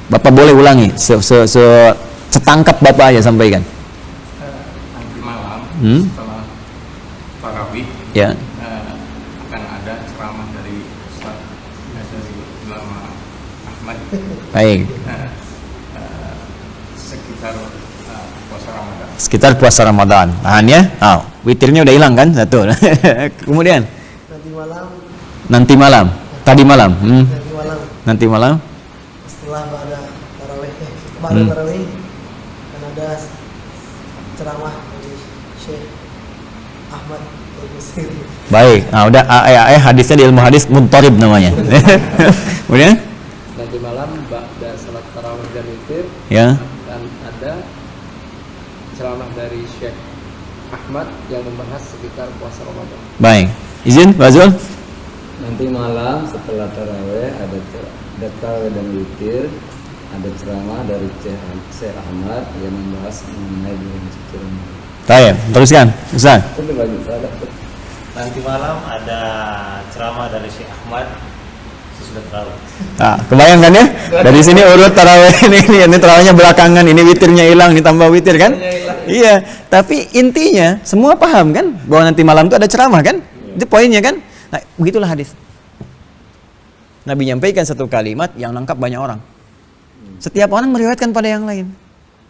Speaker 2: Bapak boleh ulangi setangkap Bapak aja sampaikan.
Speaker 4: Nanti malam setelah tarawih
Speaker 2: ya
Speaker 4: akan ada ceramah dari Ustaz dari ulama Ahmad.
Speaker 2: Baik.
Speaker 4: Sekitar puasa Ramadan.
Speaker 2: Sekitar puasa Ramadan. Tahan ya. Witirnya udah hilang kan? Satu. Kemudian nanti malam. Tadi malam. Nanti malam.
Speaker 3: Setelah tarawih kan ada ceramah dari Syekh Ahmad Al-Musir.
Speaker 2: Baik. Udah hadisnya di ilmu hadis muntarib namanya. Kemudian
Speaker 5: nanti malam ba'da salat tarawih dan witir
Speaker 2: ya
Speaker 5: akan ada ceramah dari Syekh Ahmad yang membahas sekitar puasa Ramadan.
Speaker 2: Baik. Izin Pak Zul?
Speaker 6: Nanti malam setelah tarawih ada tarawih dan witir, ada ceramah dari Syekh Ahmad yang membahas mengenai bulan suci Ramadan.
Speaker 2: Baik, teruskan Ustaz.
Speaker 7: Nanti malam ada ceramah dari Syekh Ahmad sesudah tarawih.
Speaker 2: Kebayang kan ya? Dari sini urut tarawih ini tarawihnya belakangan, ini witirnya hilang, ini tambah witir kan? Iya, tapi intinya semua paham kan bahwa nanti malam itu ada ceramah kan? Itu poinnya kan? Nah, begitulah hadis. Nabi nyampaikan satu kalimat yang nangkap banyak orang. Setiap orang meriwayatkan pada yang lain.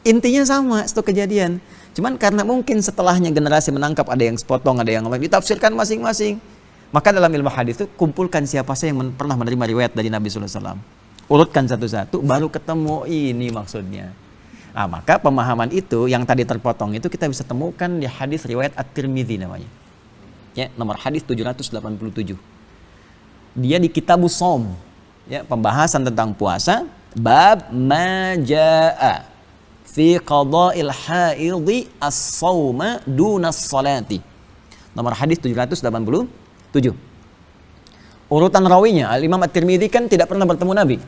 Speaker 2: Intinya sama, satu kejadian. Cuman karena mungkin setelahnya generasi menangkap ada yang sepotong, ada yang lain, ditafsirkan masing-masing. Maka dalam ilmu hadis itu kumpulkan siapa saja yang pernah menerima riwayat dari Nabi sallallahu alaihi wasallam. Urutkan satu-satu, baru ketemu ini maksudnya. Maka pemahaman itu yang tadi terpotong itu kita bisa temukan di hadis riwayat At-Tirmidzi namanya. Ya, nomor hadis 787. Dia di Kitabus Shaum. Ya, pembahasan tentang puasa, bab majaa fi qada'il haidhi as-sauma duna as-salati. Nomor hadis 787. Urutan rawinya Al-Imam At-Tirmidzi kan tidak pernah bertemu Nabi.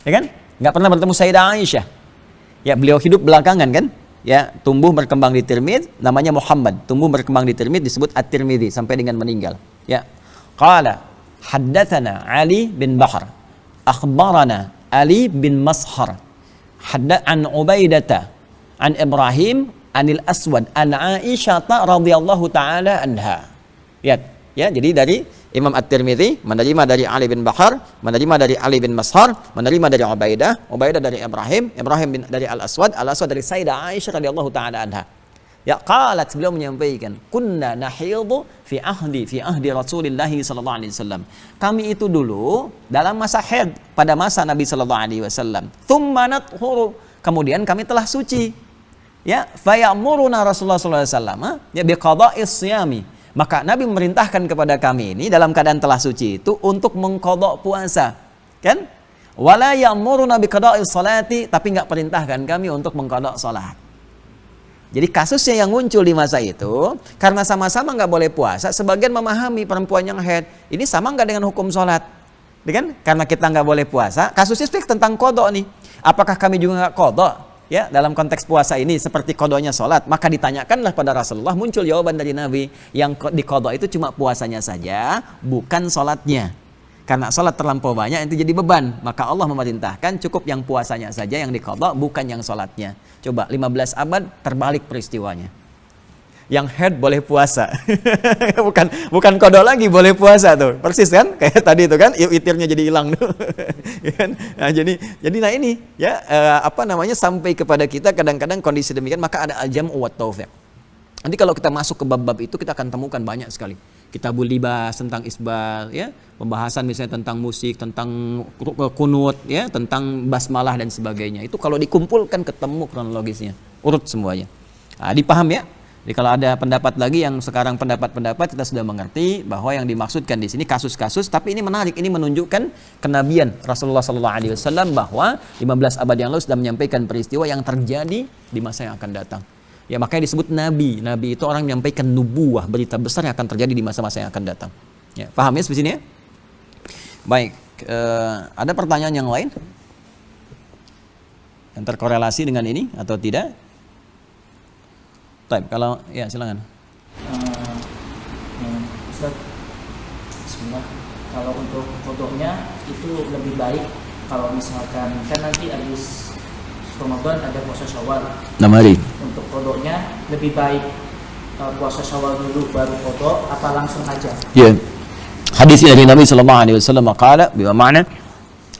Speaker 2: Ya kan? Enggak pernah bertemu Sayyidah Aisyah. Ya, beliau hidup belakangan kan? Ya, tumbuh berkembang di Tirmidzi, namanya Muhammad. Tumbuh berkembang di Tirmidzi disebut At-Tirmidzi sampai dengan meninggal. Ya. Qala haddatsana Ali bin Bahr. Akhbarana Ali bin Mashar. An Ubaidata an Ibrahim anil Aswad an Aisyah radhiyallahu taala anha. Ya, jadi dari Imam At-Tirmidzi menerima dari Ali bin Bahr, menerima dari Ali bin Mashar, menerima dari Ubaidah dari Ibrahim dari Al-Aswad dari Sayyidah Aisyah radhiyallahu taala anha. Ya, qalat, beliau menyampaikan, kunna nahidu fi ahdi Rasulillah sallallahu alaihi wasallam. Kami itu dulu dalam masa haid pada masa Nabi sallallahu alaihi wasallam. Tsumma nathuru, kemudian kami telah suci. Ya, fayamuruna Rasulullah sallallahu alaihi wasallam ya biqada'is siyami. Maka Nabi memerintahkan kepada kami ini dalam keadaan telah suci itu untuk mengqada' puasa. Kan? Wala ya'muruna biqada'is salati, tapi enggak perintahkan kami untuk mengqada' salat. Jadi kasusnya yang muncul di masa itu, karena sama-sama nggak boleh puasa, sebagian memahami perempuan yang haid, ini sama nggak dengan hukum sholat? Kan? Karena kita nggak boleh puasa, kasusnya tentang kodok nih. Apakah kami juga nggak kodok? Ya, dalam konteks puasa ini seperti kodoknya sholat, maka ditanyakanlah pada Rasulullah, muncul jawaban dari Nabi, yang di kodok itu cuma puasanya saja, bukan sholatnya. Karena sholat terlampau banyak itu jadi beban, maka Allah memerintahkan cukup yang puasanya saja yang diqadha, bukan yang sholatnya. Coba 15 abad terbalik peristiwanya. Yang head boleh puasa, bukan qadha lagi, boleh puasa tuh, persis kan? Kayak tadi itu kan, witirnya jadi hilang tuh. Nah, jadi nah ini ya sampai kepada kita kadang-kadang kondisi demikian, maka ada al-jam'u wat taufiq. Nanti kalau kita masuk ke bab-bab itu kita akan temukan banyak sekali. Kitabul libas tentang isbal, ya, pembahasan misalnya tentang musik, tentang kunut, ya, tentang basmalah dan sebagainya. Itu kalau dikumpulkan ketemu kronologisnya, urut semuanya. Nah, dipaham ya? Jadi kalau ada pendapat lagi yang sekarang pendapat-pendapat kita sudah mengerti bahwa yang dimaksudkan di sini kasus-kasus, tapi ini menarik, ini menunjukkan kenabian Rasulullah SAW bahwa 15 abad yang lalu sudah menyampaikan peristiwa yang terjadi di masa yang akan datang. Ya, makanya disebut nabi. Nabi itu orang yang menyampaikan nubuah, berita besar yang akan terjadi di masa-masa yang akan datang. Ya, paham ya di sini ya? Baik, ada pertanyaan yang lain yang terkorelasi dengan ini atau tidak? Baik, kalau ya silakan.
Speaker 8: Ustaz, bismillah. Kalau untuk fotonya itu lebih baik kalau misalkan kan nanti habis Ramadan ada puasa Syawal.
Speaker 2: 6 hari.
Speaker 8: Untuk kodoknya lebih baik puasa Syawal dulu baru kodok apa langsung aja?
Speaker 2: Ya. Hadis dari Nabi sallallahu alaihi wasallam qala bermakna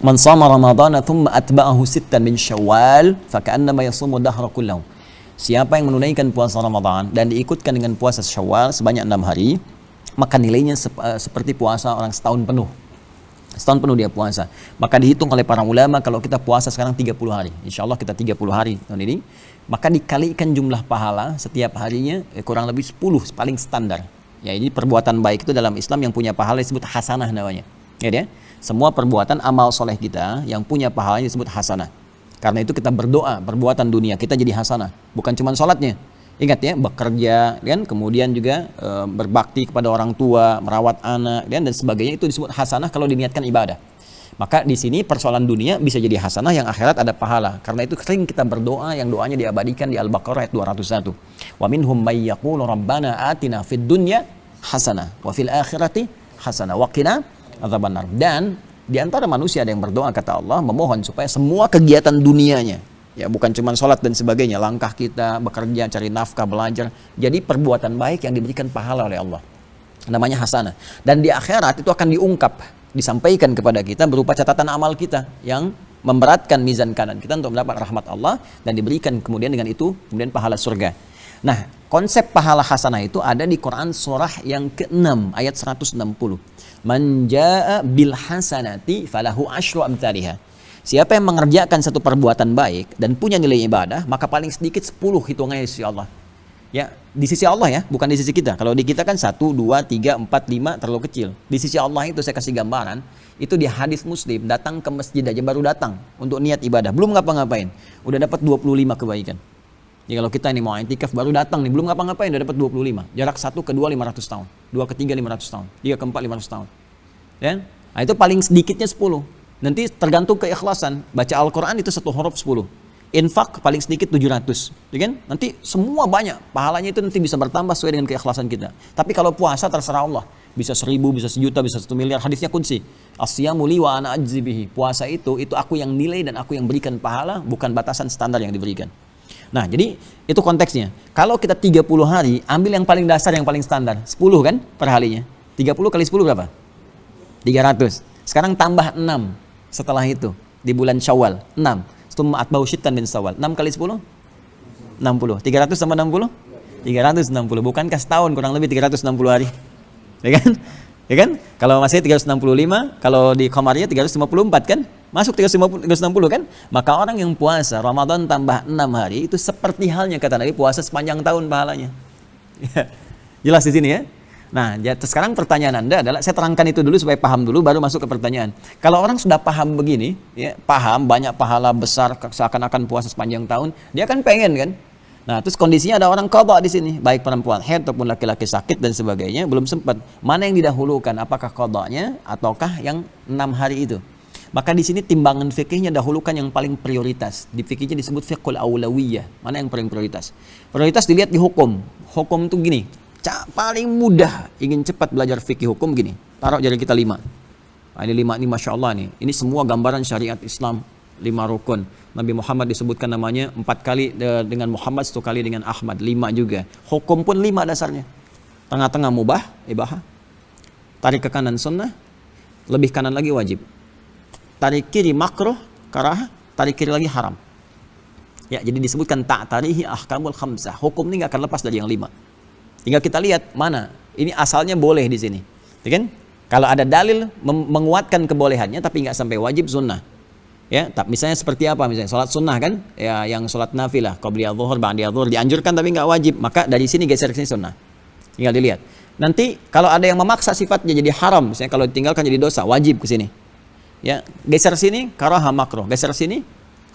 Speaker 2: man shama ramadhana thumma atba'ahu sittan min Syawal fa ka'annama yasumu dahra kullahu. Siapa yang menunaikan puasa Ramadan dan diikutkan dengan puasa Syawal sebanyak 6 hari, maka nilainya seperti puasa orang setahun penuh. Setahun penuh dia puasa. Maka dihitung oleh para ulama kalau kita puasa sekarang 30 hari. Insya Allah kita 30 hari tahun ini. Maka dikalikan jumlah pahala setiap harinya kurang lebih 10 paling standar. Ya, ini perbuatan baik itu dalam Islam yang punya pahala disebut hasanah namanya. Ya, semua perbuatan amal soleh kita yang punya pahalanya disebut hasanah. Karena itu kita berdoa, perbuatan dunia kita jadi hasanah. Bukan cuma sholatnya. Ingat ya, bekerja, kan? Kemudian juga berbakti kepada orang tua, merawat anak, dan sebagainya itu disebut hasanah kalau diniatkan ibadah. Maka di sini persoalan dunia bisa jadi hasanah, yang akhirat ada pahala. Karena itu sering kita berdoa yang doanya diabadikan di Al-Baqarah ayat 201. Wa minhum may yaqulu rabbana atina fid dunya hasanah wa fil akhirati hasanah wa qina adzabannar. Dan di antara manusia ada yang berdoa, kata Allah, memohon supaya semua kegiatan dunianya, ya, bukan cuma sholat dan sebagainya, langkah kita, bekerja, cari nafkah, belajar, jadi perbuatan baik yang diberikan pahala oleh Allah. Namanya hasanah. Dan di akhirat itu akan diungkap, disampaikan kepada kita berupa catatan amal kita yang memberatkan mizan kanan kita untuk mendapat rahmat Allah, dan diberikan kemudian dengan itu kemudian pahala surga. Nah, konsep pahala hasanah itu ada di Quran surah yang ke-6 ayat 160. Man jaa bil hasanati falahu asyru amsalihha. Siapa yang mengerjakan satu perbuatan baik dan punya nilai ibadah, maka paling sedikit 10 hitungannya insya Allah. Ya, di sisi Allah ya, bukan di sisi kita. Kalau di kita kan 1, 2, 3, 4, 5 terlalu kecil. Di sisi Allah itu saya kasih gambaran, itu di hadis Muslim, datang ke masjid aja baru datang untuk niat ibadah, belum ngapa-ngapain, udah dapat 25 kebaikan. Jadi kalau kita ini mau i'tikaf baru datang nih, belum ngapa-ngapain udah dapat 25. Jarak 1 ke 2 500 tahun, 2 ke 3 500 tahun, 3 ke 4 500 tahun. Ya? Nah, itu paling sedikitnya 10. Nanti tergantung keikhlasan. Baca Al-Qur'an itu 1 huruf 10. Infak paling sedikit 700, ya kan? Nanti semua banyak, pahalanya itu nanti bisa bertambah sesuai dengan keikhlasan kita. Tapi kalau puasa terserah Allah, bisa 1000, bisa 1 juta, bisa 1 miliar. Hadisnya kunci, as-siyamu li wa ana ajzi bihi. Puasa itu aku yang nilai dan aku yang berikan pahala, bukan batasan standar yang diberikan. Nah, jadi itu konteksnya. Kalau kita 30 hari, ambil yang paling dasar, yang paling standar, 10 kan per harinya. 30 kali 10 berapa? 300. Sekarang tambah 6 setelah itu di bulan Syawal, 6. Stumma atba'u syittan min Syawal. 6 kali 10? 60. 300 sama 60? 360. Bukankah setahun kurang lebih 360 hari? Ya kan? Ya kan? Kalau masih 365, kalau di Qamariyah 354 kan? Masuk 360 kan? Maka orang yang puasa Ramadan tambah 6 hari itu seperti halnya kata Nabi puasa sepanjang tahun pahalanya. Jelas di sini ya? Nah, sekarang pertanyaan Anda adalah, saya terangkan itu dulu supaya paham dulu, baru masuk ke pertanyaan. Kalau orang sudah paham begini, ya, paham banyak pahala besar, seakan-akan puasa sepanjang tahun, dia kan pengen kan? Nah, terus kondisinya ada orang qadha di sini, baik perempuan haid ataupun laki-laki sakit dan sebagainya, belum sempat. Mana yang didahulukan? Apakah qadhanya ataukah yang 6 hari itu? Maka di sini timbangan fikihnya dahulukan yang paling prioritas. Di fikihnya disebut fiqhul aulawiyah. Mana yang paling prioritas? Prioritas dilihat di hukum. Hukum itu gini. Paling mudah ingin cepat belajar fikih hukum gini, taruh jari kita 5. Nah, ini 5 ini Masya Allah nih, ini semua gambaran syariat Islam, 5 rukun. Nabi Muhammad disebutkan namanya 4 kali dengan Muhammad, 1 kali dengan Ahmad, 5 juga. Hukum pun 5 dasarnya. Tengah-tengah mubah, ibahah. Tarik ke kanan sunnah, lebih kanan lagi wajib. Tarik kiri makruh, karah, tarik kiri lagi haram. Ya, jadi disebutkan ta'tarihi ahkamul khamsah. Hukum ini nggak akan lepas dari yang 5. Tinggal kita lihat mana. Ini asalnya boleh di sini. Ya kan? Kalau ada dalil menguatkan kebolehannya tapi nggak sampai wajib sunnah. Ya, misalnya seperti apa misalnya salat sunnah kan? Ya, yang salat nafilah, qabliyah zuhur, ba'diyah zuhur dianjurkan tapi nggak wajib. Maka dari sini geser ke sini sunnah. Tinggal dilihat. Nanti kalau ada yang memaksa sifatnya jadi haram, misalnya kalau ditinggalkan jadi dosa, wajib ke sini. Ya, geser sini karaha makruh, geser sini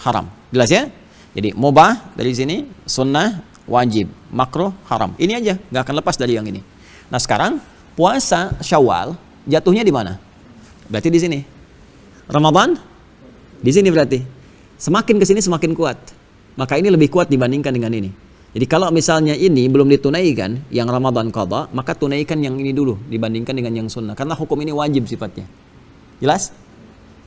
Speaker 2: haram. Jelas ya? Jadi mubah dari sini, sunnah wajib, makruh, haram. Ini aja, nggak akan lepas dari yang ini. Nah sekarang puasa Syawal jatuhnya di mana? Berarti di sini. Ramadan di sini berarti. Semakin ke sini semakin kuat. Maka ini lebih kuat dibandingkan dengan ini. Jadi kalau misalnya ini belum ditunaikan, yang Ramadan qadha, maka tunaikan yang ini dulu dibandingkan dengan yang sunnah. Karena hukum ini wajib sifatnya. Jelas?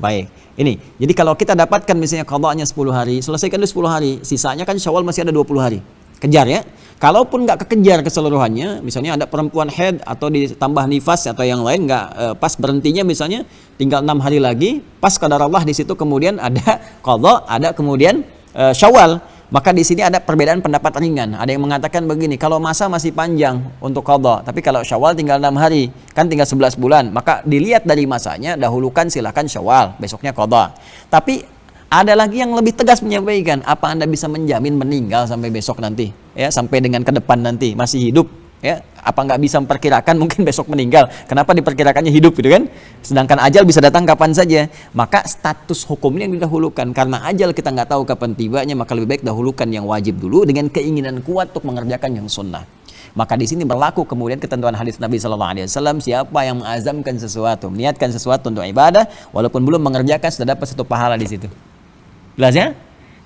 Speaker 2: Baik. Ini. Jadi kalau kita dapatkan misalnya qadhanya 10 hari, selesaikan dulu 10 hari. Sisanya kan Syawal masih ada 20 hari. Kejar ya. Kalaupun nggak kekejar keseluruhannya, misalnya ada perempuan haid atau ditambah nifas atau yang lain nggak pas berhentinya misalnya tinggal 6 hari lagi, pas qadar Allah di situ kemudian ada qadha, ada kemudian Syawal. Maka di sini ada perbedaan pendapat ringan. Ada yang mengatakan begini, kalau masa masih panjang untuk qadha, tapi kalau Syawal tinggal 6 hari, kan tinggal 11 bulan. Maka dilihat dari masanya, dahulukan silakan Syawal, besoknya qadha. Tapi ada lagi yang lebih tegas menyampaikan, apa Anda bisa menjamin meninggal sampai besok nanti? Ya, sampai dengan ke depan nanti masih hidup? Ya, apa nggak bisa memperkirakan mungkin besok meninggal? Kenapa diperkirakannya hidup gitu kan? Sedangkan ajal bisa datang kapan saja. Maka status hukumnya yang didahulukan. Karena ajal kita nggak tahu kapan tibanya, maka lebih baik dahulukan yang wajib dulu dengan keinginan kuat untuk mengerjakan yang sunnah. Maka di sini berlaku kemudian ketentuan hadis Nabi SAW, siapa yang mengazamkan sesuatu, meniatkan sesuatu untuk ibadah, walaupun belum mengerjakan sudah dapat 1 pahala di situ. Jelas ya?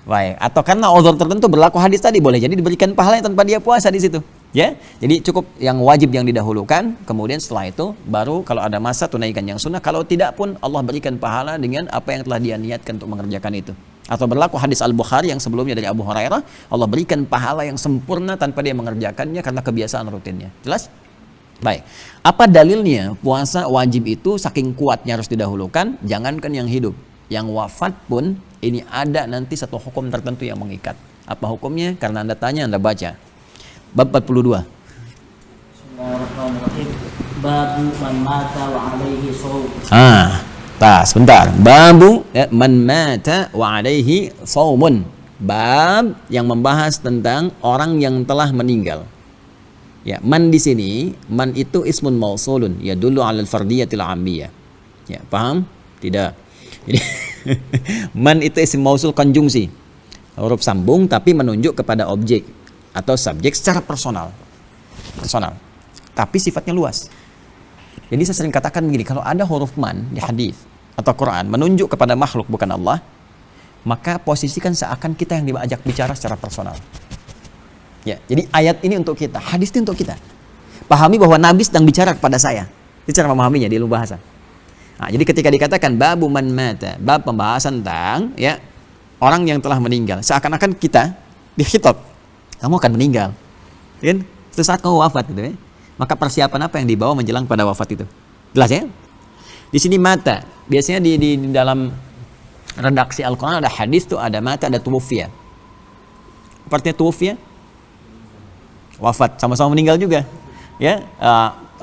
Speaker 2: Baik. Atau karena uzur tertentu berlaku hadis tadi, boleh jadi diberikan pahalanya tanpa dia puasa di situ. Ya, jadi cukup yang wajib yang didahulukan, kemudian setelah itu baru kalau ada masa tunaikan yang sunnah. Kalau tidak pun Allah berikan pahala dengan apa yang telah dia niatkan untuk mengerjakan itu. Atau berlaku hadis Al-Bukhari yang sebelumnya dari Abu Hurairah, Allah berikan pahala yang sempurna tanpa dia mengerjakannya karena kebiasaan rutinnya. Jelas? Baik. Apa dalilnya puasa wajib itu saking kuatnya harus didahulukan? Jangankan yang hidup, yang wafat pun ini ada nanti 1 hukum tertentu yang mengikat. Apa hukumnya? Karena Anda tanya, Anda baca. Bab 42.
Speaker 8: Bismillahirrahmanirrahim. Babu man mata wa alaihi shaum.
Speaker 2: Sebentar. Babu man mata wa alaihi shaumun. Bab yang membahas tentang orang yang telah meninggal. Ya, man di sini, man itu ismun mausulun, ya dulu 'alal fardiyatil 'ammiyah. Ya, paham? Tidak. Jadi man itu isim mausul konjungsi. Huruf sambung tapi menunjuk kepada objek atau subjek secara personal. Personal. Tapi sifatnya luas. Jadi saya sering katakan begini, kalau ada huruf man di hadis atau Quran menunjuk kepada makhluk bukan Allah, maka posisikan seakan kita yang diajak bicara secara personal. Ya, jadi ayat ini untuk kita, hadis ini untuk kita. Pahami bahwa Nabi sedang bicara kepada saya. Itu cara memahaminya di ilmu bahasa. Nah, jadi ketika dikatakan babu man mata, bab pembahasan tentang ya orang yang telah meninggal, seakan-akan kita dikhitab, kamu akan meninggal. Kan? Itu saat kamu wafat gitu ya. Maka persiapan apa yang dibawa menjelang pada wafat itu? Jelas ya? Di sini mata, biasanya di dalam redaksi Al-Qur'an ada hadis tuh, ada mata, ada tuwfiya. Artinya tuwfiya wafat, sama-sama meninggal juga. Ya,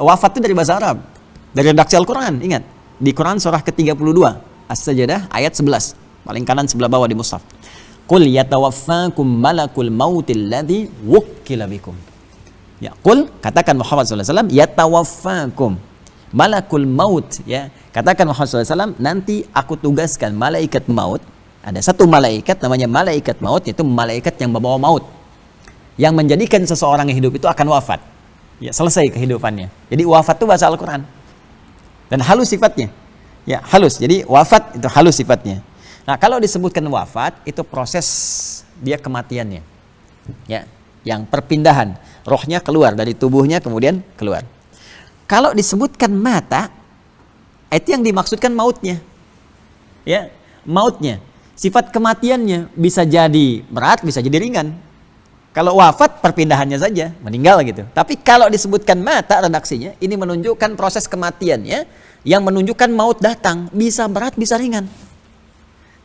Speaker 2: wafat itu dari bahasa Arab, dari redaksi Al-Qur'an. Ingat, di Quran surah ke-32 As-Sajdah ayat 11, paling kanan sebelah bawah di mushaf. Qul yatawaffakum malakul mautil ladzi wukkila bikum. Ya, qul, katakan Muhammad sallallahu alaihi wasallam, yatawaffakum malakul maut, ya. Katakan Muhammad sallallahu alaihi wasallam, nanti aku tugaskan malaikat maut. Ada satu malaikat namanya malaikat maut, yaitu malaikat yang membawa maut, yang menjadikan seseorang yang hidup itu akan wafat. Ya, selesai kehidupannya. Jadi wafat itu bahasa Al-Qur'an. Dan halus sifatnya. Ya, halus. Jadi wafat itu halus sifatnya. Nah, kalau disebutkan wafat itu proses dia kematiannya. Ya, yang perpindahan, rohnya keluar dari tubuhnya kemudian keluar. Kalau disebutkan mata, itu yang dimaksudkan mautnya. Ya, mautnya. Sifat kematiannya bisa jadi berat, bisa jadi ringan. Kalau wafat perpindahannya saja, meninggal gitu. Tapi kalau disebutkan mata redaksinya, ini menunjukkan proses kematiannya yang menunjukkan maut datang, bisa berat, bisa ringan.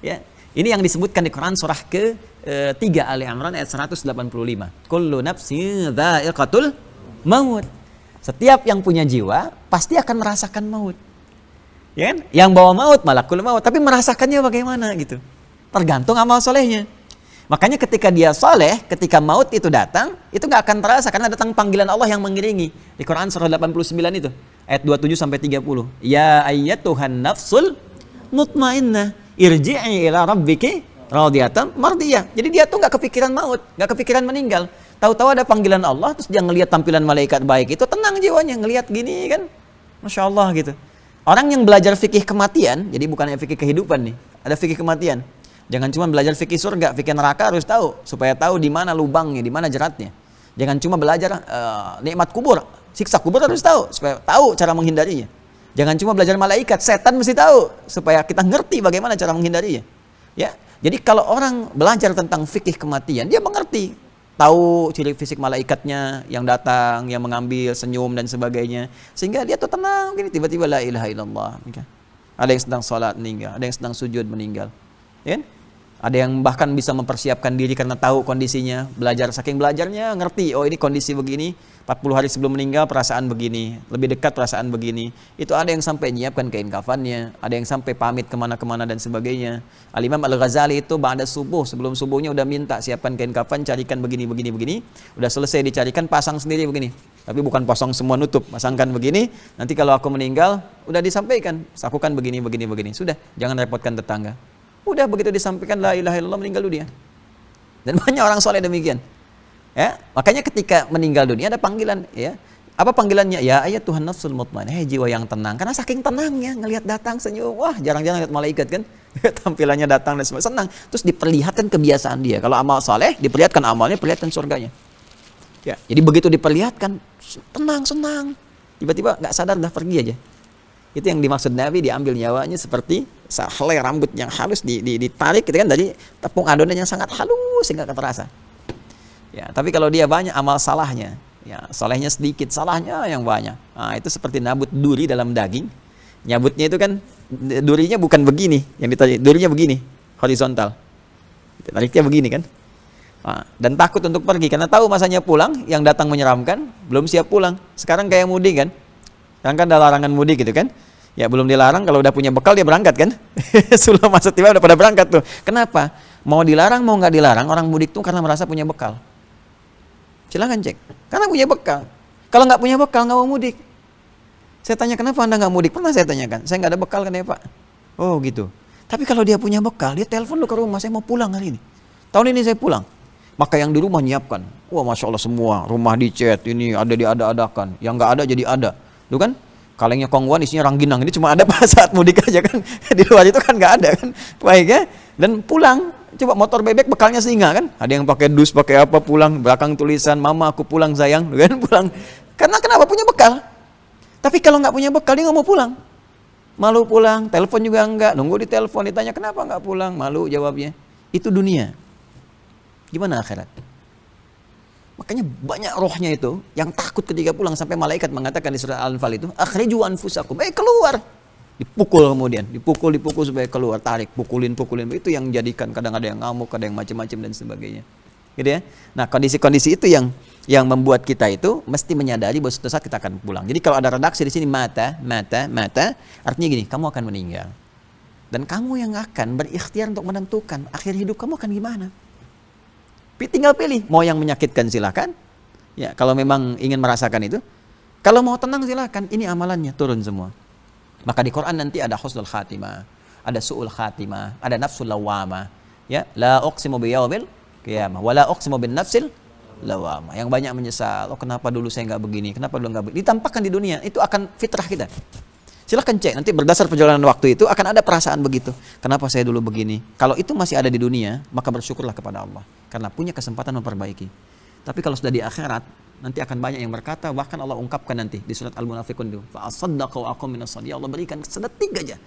Speaker 2: Ya, ini yang disebutkan di Quran surah ke-3 Ali Imran ayat 185. Kullu nafsin dha'iqatul maut. Setiap yang punya jiwa pasti akan merasakan maut. Ya kan? Yang bawa maut malakul maut, tapi merasakannya bagaimana gitu. Tergantung amal solehnya. Makanya ketika dia soleh, ketika maut itu datang, itu nggak akan terasa karena datang panggilan Allah yang mengiringi. Di Quran surah 89 itu, ayat 27 sampai 30. Ya ayyatuhan nafsul mutmainnah, irji'i ila rabbiki radiyatan mardiyah. Jadi dia tuh nggak kepikiran maut, nggak kepikiran meninggal. Tahu-tahu ada panggilan Allah, terus dia ngelihat tampilan malaikat baik itu, tenang jiwanya, ngelihat gini kan, masya Allah gitu. Orang yang belajar fikih kematian, jadi bukannya fikih kehidupan nih, ada fikih kematian. Jangan cuma belajar fikih surga, fikih neraka harus tahu supaya tahu di mana lubangnya, di mana jeratnya. Jangan cuma belajar nikmat kubur, siksa kubur harus tahu supaya tahu cara menghindarinya. Jangan cuma belajar malaikat, setan mesti tahu supaya kita ngerti bagaimana cara menghindarinya. Ya, jadi kalau orang belajar tentang fikih kematian, dia mengerti, tahu ciri fisik malaikatnya yang datang, yang mengambil, senyum dan sebagainya, sehingga dia tuh tenang. Gini tiba-tiba la ilaha illallah. Ada yang sedang sholat meninggal, ada yang sedang sujud meninggal. Ya? Ada yang bahkan bisa mempersiapkan diri karena tahu kondisinya, belajar, saking belajarnya ngerti, oh ini kondisi begini, 40 hari sebelum meninggal perasaan begini, lebih dekat perasaan begini. Itu ada yang sampai nyiapkan kain kafannya, ada yang sampai pamit kemana-kemana dan sebagainya. Al-Imam Al-Ghazali itu ba'da subuh, sebelum subuhnya udah minta siapkan kain kafan, carikan begini, udah selesai dicarikan, pasang sendiri begini. Tapi bukan pasang semua nutup, pasangkan begini, nanti kalau aku meninggal, udah disampaikan, lakukan begini, sudah, jangan repotkan tetangga. Udah begitu disampaikan la ilaha illallah, meninggal dunia. Dan banyak orang soleh demikian. Ya, makanya ketika meninggal dunia ada panggilan, ya. Apa panggilannya? Ya ayat Tuhan nafsul mutmainnah, jiwa yang tenang. Karena saking tenangnya ngelihat datang senyum, wah jarang-jarang lihat malaikat kan. Tampilannya datang dan semua senang. Terus diperlihatkan kebiasaan dia. Kalau amal soleh diperlihatkan amalnya, perlihatkan surganya. Ya, jadi begitu diperlihatkan tenang, senang. Tiba-tiba nggak sadar dah pergi aja. Itu yang dimaksud Nabi, diambil nyawanya seperti sehelai rambut yang halus ditarik gitu kan, dari tepung adonan yang sangat halus sehingga terasa. Ya, tapi kalau dia banyak amal salahnya, ya salahnya sedikit, salahnya yang banyak. Nah, itu seperti nabut duri dalam daging. Nyabutnya itu kan durinya bukan begini, yang ditarik durinya begini, horizontal. Tariknya begini kan. Nah, dan takut untuk pergi karena tahu masanya pulang, yang datang menyeramkan, belum siap pulang. Sekarang kayak mudik kan. Sekarang kan ada larangan mudik gitu kan. Ya belum dilarang, kalau udah punya bekal dia berangkat kan. Sebelum masa tiba udah pada berangkat tuh. Kenapa? Mau dilarang mau nggak dilarang, orang mudik tuh karena merasa punya bekal. Silakan cek. Karena punya bekal. Kalau nggak punya bekal, nggak mau mudik. Saya tanya, kenapa Anda nggak mudik? Pernah saya tanyakan. Saya nggak ada bekal kan ya Pak? Oh gitu. Tapi kalau dia punya bekal, dia telepon lu ke rumah, saya mau pulang hari ini. Tahun ini saya pulang. Maka yang di rumah nyiapkan. Wah Masya Allah semua. Rumah dicat, ini ada diada-adakan. Yang nggak ada jadi ada. Tuh kan? Kalengnya kongguan isinya rangginang. Ini cuma ada pas saat mudik aja kan. Di luar itu kan nggak ada kan. Baik ya. Dan pulang. Coba motor bebek bekalnya singa kan. Ada yang pakai dus, pakai apa pulang. Belakang tulisan, mama aku pulang sayang. Kan pulang. Karena kenapa? Punya bekal. Tapi kalau nggak punya bekal, dia nggak mau pulang. Malu pulang, telepon juga enggak. Nunggu di telepon, ditanya kenapa nggak pulang. Malu jawabnya. Itu dunia. Gimana akhirat? Makanya banyak rohnya itu yang takut ketika pulang, sampai malaikat mengatakan di surah Al-Anfal itu, akhriju anfusakum, keluar. Dipukul kemudian, dipukul supaya keluar, tarik, pukulin. Itu yang jadikan kadang ada yang ngamuk, ada yang macam-macam dan sebagainya. Gitu ya. Nah, kondisi-kondisi itu yang membuat kita itu mesti menyadari bahwa suatu saat kita akan pulang. Jadi kalau ada redaksi di sini mata, artinya gini, kamu akan meninggal. Dan kamu yang akan berikhtiar untuk menentukan akhir hidup kamu akan gimana. Tinggal pilih, mau yang menyakitkan silakan. Ya, kalau memang ingin merasakan itu. Kalau mau tenang silakan, ini amalannya turun semua. Maka di Quran nanti ada husnul khatimah, ada su'ul khatimah, ada nafsul lawamah. Ya, la uqsimu biyaumil qiyamah, wa la uqsimu bin nafsil lawamah. Yang banyak menyesal, oh kenapa dulu saya nggak begini, kenapa dulu nggak begini. Ditampakkan di dunia, itu akan fitrah kita. Silahkan cek, nanti berdasar perjalanan waktu itu akan ada perasaan begitu. Kenapa saya dulu begini? Kalau itu masih ada di dunia, maka bersyukurlah kepada Allah. Karena punya kesempatan memperbaiki. Tapi kalau sudah di akhirat, nanti akan banyak yang berkata, bahkan Allah ungkapkan nanti di surat Al-Munafiqun itu, fa'asaddaqa wa aqum minas shalihin. Allah berikan sedetik aja.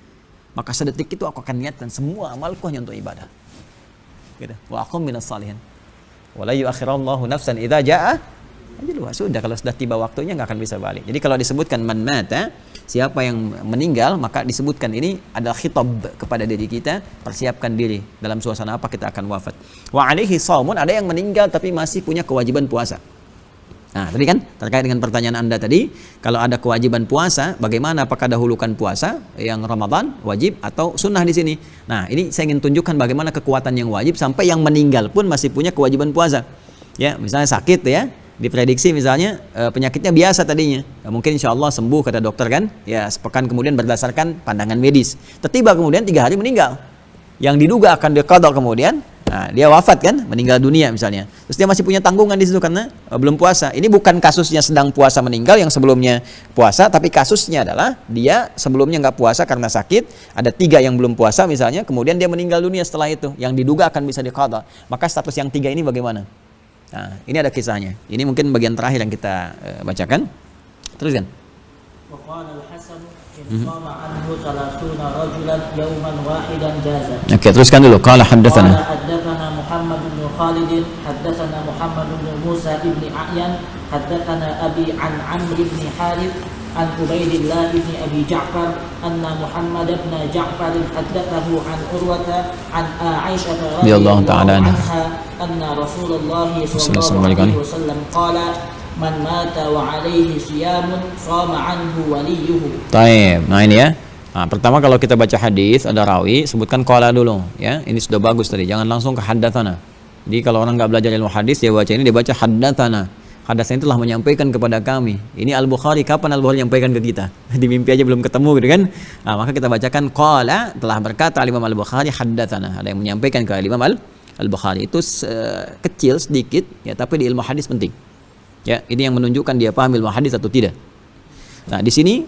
Speaker 2: Maka sedetik itu aku akan niatkan semua amalku hanya untuk ibadah. Gitu. Wa aqum minas shalihin. Wa la yu'akhirallahu nafsan idza jaa ajaluha. Sudah, kalau sudah tiba waktunya nggak akan bisa balik. Jadi kalau disebutkan man mata, siapa yang meninggal, maka disebutkan ini adalah khitab kepada diri kita, persiapkan diri dalam suasana apa kita akan wafat. Wa alaihi shaumun, ada yang meninggal tapi masih punya kewajiban puasa. Nah, tadi kan terkait dengan pertanyaan Anda tadi, kalau ada kewajiban puasa, bagaimana, apakah dahulukan puasa yang Ramadan wajib atau sunnah di sini? Nah, ini saya ingin tunjukkan bagaimana kekuatan yang wajib sampai yang meninggal pun masih punya kewajiban puasa. Ya, misalnya sakit ya, diprediksi misalnya penyakitnya biasa tadinya, mungkin insya Allah sembuh kata dokter kan, ya sepekan kemudian berdasarkan pandangan medis, tiba kemudian 3 hari meninggal, yang diduga akan diqadha kemudian, nah, dia wafat kan, meninggal dunia misalnya, terus dia masih punya tanggungan di situ karena belum puasa. Ini bukan kasusnya sedang puasa meninggal yang sebelumnya puasa, tapi kasusnya adalah dia sebelumnya nggak puasa karena sakit, ada 3 yang belum puasa misalnya, kemudian dia meninggal dunia setelah itu, yang diduga akan bisa diqadha. Maka status yang 3 ini bagaimana? Nah, ini ada kisahnya. Ini mungkin bagian terakhir yang kita bacakan. Teruskan. Oke, teruskan dulu. Qala haddatsana.
Speaker 8: Haddatsana Muhammad bin Khalid, haddatsana Muhammad bin Musa bin A'yan, haddatsana Abi an Amr bin Harith عن عبيد الله بن أبي جعفر أن محمد بن جعفر حدثه عن عروة عن عائشة رضي الله عنها أن رسول الله صلى الله عليه وسلم قال من مات وعليه صيام صام عنه وليه.
Speaker 2: Taib. Nah ini ya. Nah, pertama kalau kita baca hadis ada rawi sebutkan qala dulu ya. Ini sudah bagus tadi. Jangan langsung ke haddatsana. Jadi kalau orang nggak belajar ilmu hadis dia baca ini, dia baca haddatsana. Hadasnya telah menyampaikan kepada kami. Ini Al-Bukhari, kapan Al-Bukhari menyampaikan ke kita? Di mimpi aja belum ketemu gitu kan? Nah, maka kita bacakan qala, telah berkata Imam Al-Bukhari haddatsana. Ada yang menyampaikan ke Imam Al-Bukhari. Itu kecil sedikit ya, tapi di ilmu hadis penting. Ya, ini yang menunjukkan dia paham ilmu hadis atau tidak. Nah, di sini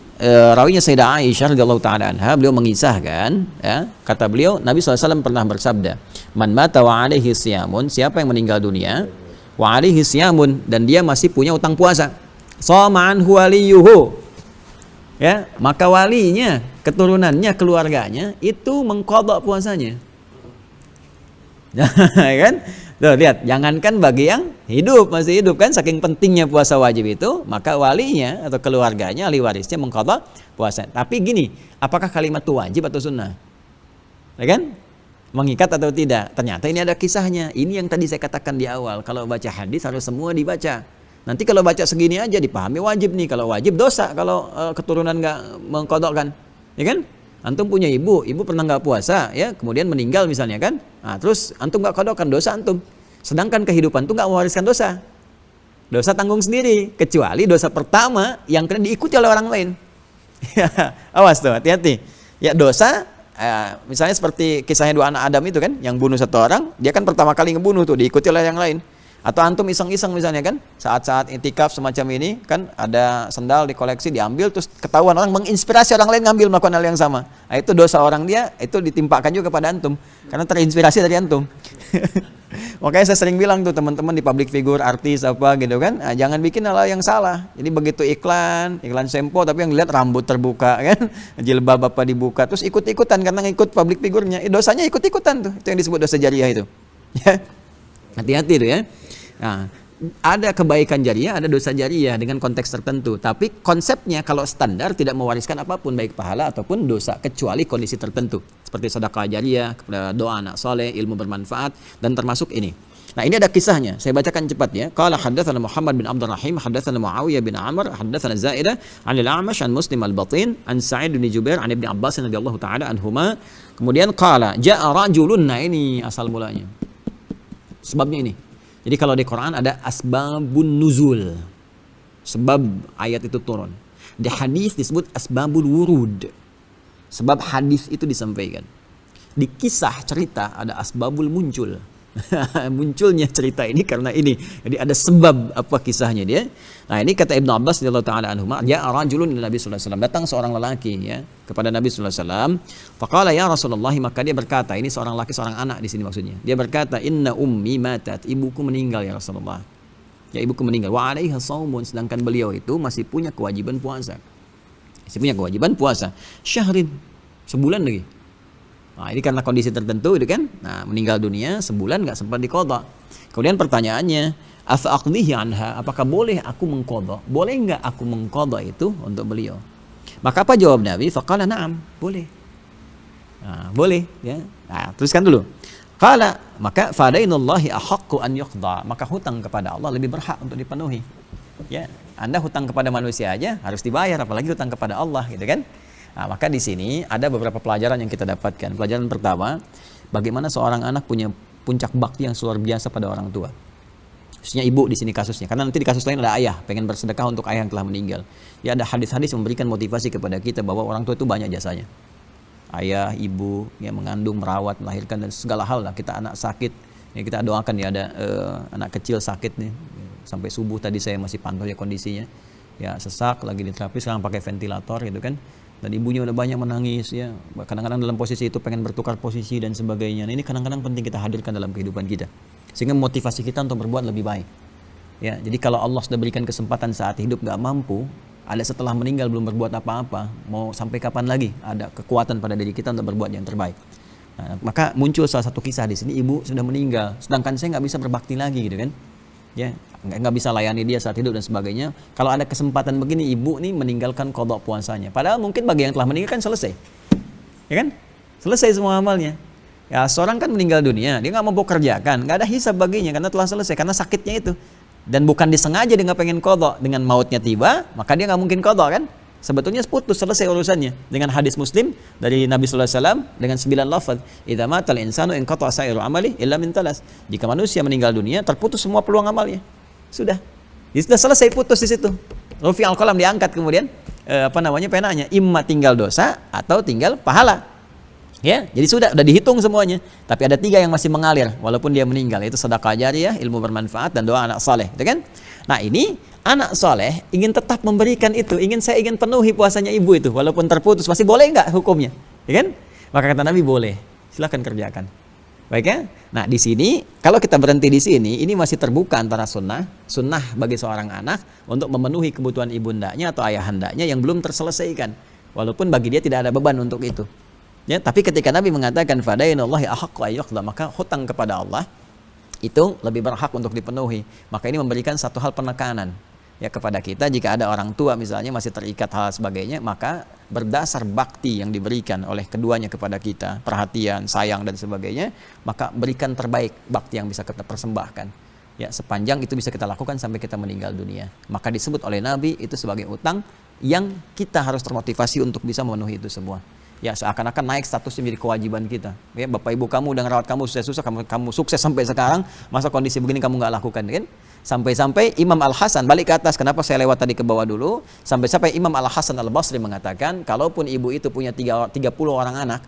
Speaker 2: rawinya Sayyidah Aisyah radhiyallahu taala anha, beliau mengisahkan ya, kata beliau Nabi SAW pernah bersabda, "Man mata wa alaihi siyamun," siapa yang meninggal dunia wa alaihi siyamun, dan dia masih punya utang puasa, shoma anhu waliyuhu, ya, maka walinya, keturunannya, keluarganya itu mengqadha puasanya. Kan? Tuh, lihat, jangankan bagi yang hidup, masih hidup kan, saking pentingnya puasa wajib itu, maka walinya atau keluarganya, ahli warisnya mengqadha puasa. Tapi gini, apakah kalimat itu wajib atau sunnah? Ya kan? Mengikat atau tidak? Ternyata ini ada kisahnya. Ini yang tadi saya katakan di awal. Kalau baca hadis harus semua dibaca. Nanti kalau baca segini aja dipahami wajib nih. Kalau wajib dosa kalau keturunan nggak mengkodokkan, ya kan? Antum punya ibu pernah nggak puasa, ya, kemudian meninggal misalnya kan? Nah, terus antum nggak kodokkan, dosa antum. Sedangkan kehidupan tuh nggak mewariskan dosa. Dosa tanggung sendiri, kecuali dosa pertama yang kena diikuti oleh orang lain. Awas tuh, hati-hati. Ya dosa, misalnya seperti kisahnya 2 anak Adam itu kan, yang bunuh 1 orang, dia kan pertama kali ngebunuh tuh, diikuti oleh yang lain. Atau antum iseng-iseng misalnya kan, saat-saat intikaf semacam ini kan, ada sendal dikoleksi diambil, terus ketahuan orang, menginspirasi orang lain ngambil melakukan hal yang sama. Nah, itu dosa orang dia, itu ditimpakan juga kepada antum, karena terinspirasi dari antum. Makanya saya sering bilang tuh teman-teman di public figure, artis apa gitu kan, nah, jangan bikin hal yang salah. Jadi begitu iklan sempo, tapi yang dilihat rambut terbuka kan, jilbab apa dibuka, terus ikut-ikutan karena ngikut public figurnya, dosanya ikut-ikutan tuh, itu yang disebut dosa jariah itu. Ya, hati-hati tuh ya. Nah, ada kebaikan jariah, ada dosa jariah dengan konteks tertentu. Tapi konsepnya kalau standar tidak mewariskan apapun, baik pahala ataupun dosa, kecuali kondisi tertentu. Seperti sedekah jariah, doa anak soleh, ilmu bermanfaat, dan termasuk ini. Nah, ini ada kisahnya. Saya bacakan cepat ya. Qala haddatsana Muhammad bin Abdul Rahim, haddatsana Muawiyah bin Amr, haddatsana Zaidah, 'an al-A'mash, 'an Muslim al-Batin, 'an Sa'id bin Jubair, 'an Ibnu Abbas radhiyallahu taala anhuma. Kemudian qala ja'a rajulun. Nah, ini asal mulanya. Sebabnya ini. Jadi kalau di Quran ada asbabun nuzul, sebab ayat itu turun. Di hadis disebut asbabul wurud, sebab hadis itu disampaikan. Di kisah cerita ada asbabul muncul. Munculnya cerita ini karena ini. Jadi ada sebab apa kisahnya dia. Nah, ini kata Ibnu Abbas radhiyallahu taala anhuma, ya rajulun ila Nabi sallallahu alaihi wasallam, datang seorang lelaki ya kepada Nabi sallallahu alaihi wasallam. Faqala ya Rasulullah, maka dia berkata, ini seorang laki seorang anak di sini maksudnya. Dia berkata, inna ummi matat, ibuku meninggal ya Rasulullah. Ya, ibuku meninggal. Wa 'alaiha shaumun, sedangkan beliau itu masih punya kewajiban puasa. Masih punya kewajiban puasa. Syahrin, sebulan lagi. Nah, ini karena kondisi tertentu itu kan. Nah, meninggal dunia sebulan nggak sempat diqadha. Kemudian pertanyaannya, afa aqdihi anha, apakah boleh aku mengqadha? Boleh nggak aku mengqadha itu untuk beliau? Maka apa jawab Nabi? Faqala na'am, boleh. Nah, boleh ya. Nah, teruskan dulu. Qala, maka fadainullahi ahaqqu an yuqda, maka hutang kepada Allah lebih berhak untuk dipenuhi. Ya, Anda hutang kepada manusia aja harus dibayar, apalagi hutang kepada Allah gitu kan? Nah, maka di sini ada beberapa pelajaran yang kita dapatkan. Pelajaran pertama, bagaimana seorang anak punya puncak bakti yang luar biasa pada orang tua. Khususnya ibu di sini kasusnya. Karena nanti di kasus lain ada ayah, pengen bersedekah untuk ayah yang telah meninggal. Ya, ada hadis-hadis memberikan motivasi kepada kita bahwa orang tua itu banyak jasanya. Ayah, ibu, yang mengandung, merawat, melahirkan, dan segala hal lah. Kita anak sakit, ya kita doakan ya, ada anak kecil sakit nih. Sampai subuh tadi saya masih pantau ya kondisinya. Ya, sesak, lagi di terapi, sekarang pakai ventilator gitu kan. Dan ibunya udah banyak menangis ya, kadang-kadang dalam posisi itu pengen bertukar posisi dan sebagainya. Nah, ini kadang-kadang penting kita hadirkan dalam kehidupan kita sehingga motivasi kita untuk berbuat lebih baik ya. Jadi kalau Allah sudah berikan kesempatan saat hidup gak mampu, ada setelah meninggal belum berbuat apa-apa, mau sampai kapan lagi ada kekuatan pada diri kita untuk berbuat yang terbaik. Nah, maka muncul salah satu kisah di sini, ibu sudah meninggal sedangkan saya nggak bisa berbakti lagi gitu kan ya, nggak bisa layani dia saat hidup dan sebagainya. Kalau ada kesempatan begini, ibu nih meninggalkan qadha puasanya, padahal mungkin bagi yang telah meninggal kan selesai ya kan, selesai semua amalnya ya. Seorang kan meninggal dunia, dia nggak mau kerjakan, nggak ada hisab baginya karena telah selesai, karena sakitnya itu, dan bukan disengaja dia nggak pengen qadha. Dengan mautnya tiba, maka dia nggak mungkin qadha kan, sebetulnya putus, selesai urusannya. Dengan hadis Muslim dari Nabi sallallahu alaihi wasallam dengan 9 lafaz, idza matal insanu inqata sa'iru amali illa min talas, jika manusia meninggal dunia terputus semua peluang amalnya. Sudah. Jadi sudah selesai, putus di situ. Rufi'al qalam, diangkat kemudian penanya, imma tinggal dosa atau tinggal pahala. Ya, jadi sudah dihitung semuanya. Tapi ada 3 yang masih mengalir walaupun dia meninggal, yaitu sedekah jariyah, ilmu bermanfaat, dan doa anak saleh, itu kan? Nah, ini anak soleh ingin tetap memberikan itu, ingin penuhi puasanya ibu itu walaupun terputus, masih boleh nggak hukumnya, ya kan? Maka kata Nabi boleh, silakan kerjakan. Baik ya. Nah, di sini kalau kita berhenti di sini, ini masih terbuka antara sunnah bagi seorang anak untuk memenuhi kebutuhan ibundanya atau ayahandanya yang belum terselesaikan, walaupun bagi dia tidak ada beban untuk itu. Ya, tapi ketika Nabi mengatakan fadainullahi ahaqqu ayyuqda, maka hutang kepada Allah itu lebih berhak untuk dipenuhi. Maka ini memberikan satu hal penekanan ya kepada kita. Jika ada orang tua misalnya masih terikat hal sebagainya, maka berdasar bakti yang diberikan oleh keduanya kepada kita, perhatian, sayang dan sebagainya, maka berikan terbaik bakti yang bisa kita persembahkan ya, sepanjang itu bisa kita lakukan sampai kita meninggal dunia. Maka disebut oleh Nabi itu sebagai utang yang kita harus termotivasi untuk bisa memenuhi itu semua. Ya seakan-akan naik statusnya menjadi kewajiban kita. Ya, bapak ibu kamu udah ngerawat kamu susah-susah, kamu sukses sampai sekarang, masa kondisi begini kamu nggak lakukan, kan? Sampai-sampai Imam Al-Hasan, balik ke atas, kenapa saya lewat tadi ke bawah dulu, sampai-sampai Imam Al-Hasan Al-Basri mengatakan, kalaupun ibu itu punya 30 orang anak,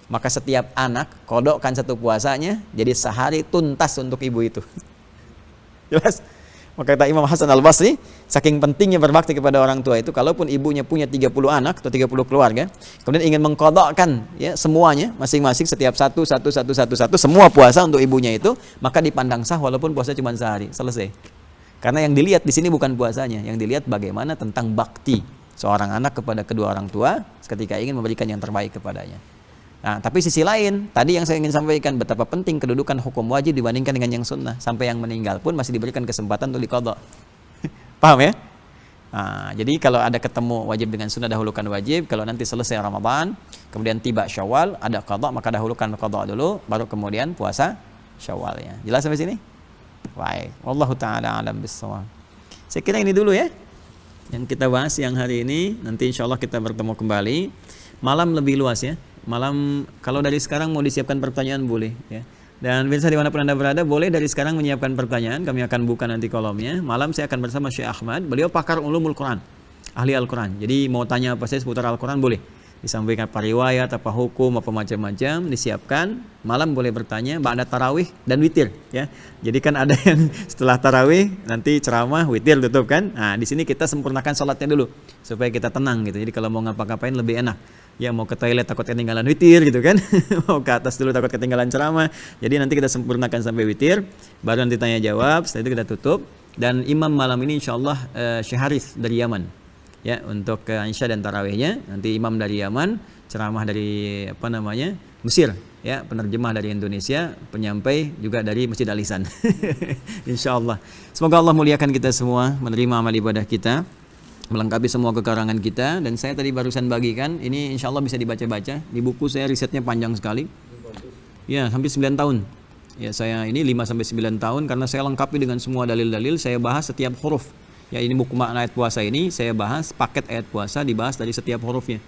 Speaker 2: maka setiap anak kodokkan satu puasanya, jadi sehari tuntas untuk ibu itu. Jelas? Maka kata Imam Hasan Al-Basri, saking pentingnya berbakti kepada orang tua itu, kalaupun ibunya punya 30 anak atau 30 keluarga, kemudian ingin mengkodokkan ya semuanya, masing-masing setiap satu, semua puasa untuk ibunya itu, maka dipandang sah walaupun puasa cuma sehari, selesai. Karena yang dilihat di sini bukan puasanya, yang dilihat bagaimana tentang bakti seorang anak kepada kedua orang tua ketika ingin memberikan yang terbaik kepadanya. Nah, tapi sisi lain, tadi yang saya ingin sampaikan betapa penting kedudukan hukum wajib dibandingkan dengan yang sunnah. Sampai yang meninggal pun masih diberikan kesempatan untuk diqadha. Paham ya? Nah, jadi kalau ada ketemu wajib dengan sunnah, dahulukan wajib. Kalau nanti selesai Ramadan, kemudian tiba Syawal, ada qadha, maka dahulukan qadha dulu, baru kemudian puasa Syawalnya. Jelas sampai sini? Baik. Wallahu ta'ala alam bissawab. Saya kira ini dulu ya yang kita bahas siang hari ini. Nanti insyaallah kita bertemu kembali. Malam lebih luas ya. Malam kalau dari sekarang mau disiapkan pertanyaan boleh ya. Dan bisa dimanapun Anda berada boleh dari sekarang menyiapkan pertanyaan. Kami akan buka nanti kolomnya. Malam saya akan bersama Syekh Ahmad. Beliau pakar ulumul Quran, ahli Al-Quran. Jadi mau tanya apa saja seputar Al-Quran boleh. Disampaikan apa riwayat, apa hukum, apa macam-macam disiapkan. Malam boleh bertanya. Ba'da tarawih dan witir ya. Jadi kan ada yang setelah tarawih nanti ceramah, witir tutup kan. Nah di sini kita sempurnakan sholatnya dulu supaya kita tenang gitu. Jadi kalau mau ngapa-ngapain lebih enak. Ya mau ke toilet takut ketinggalan witir gitu kan. Mau ke atas dulu takut ketinggalan ceramah. Jadi nanti kita sempurnakan sampai witir, baru nanti tanya jawab, setelah itu kita tutup. Dan imam malam ini insyaallah Syekh Harith dari Yaman. Ya, untuk Isya dan tarawihnya nanti imam dari Yaman, ceramah dari Mesir, ya, penerjemah dari Indonesia, penyampai juga dari Masjid Al-Ihsan. Insyaallah. Semoga Allah muliakan kita semua, menerima amal ibadah kita, melengkapi semua kekurangan kita. Dan saya tadi barusan bagikan, ini insya Allah bisa dibaca-baca. Di buku saya risetnya panjang sekali. Ya, hampir 9 tahun. Ya, saya ini 5-9 tahun karena saya lengkapi dengan semua dalil-dalil, saya bahas setiap huruf. Ya, ini buku makna ayat puasa ini, saya bahas paket ayat puasa, dibahas dari setiap hurufnya.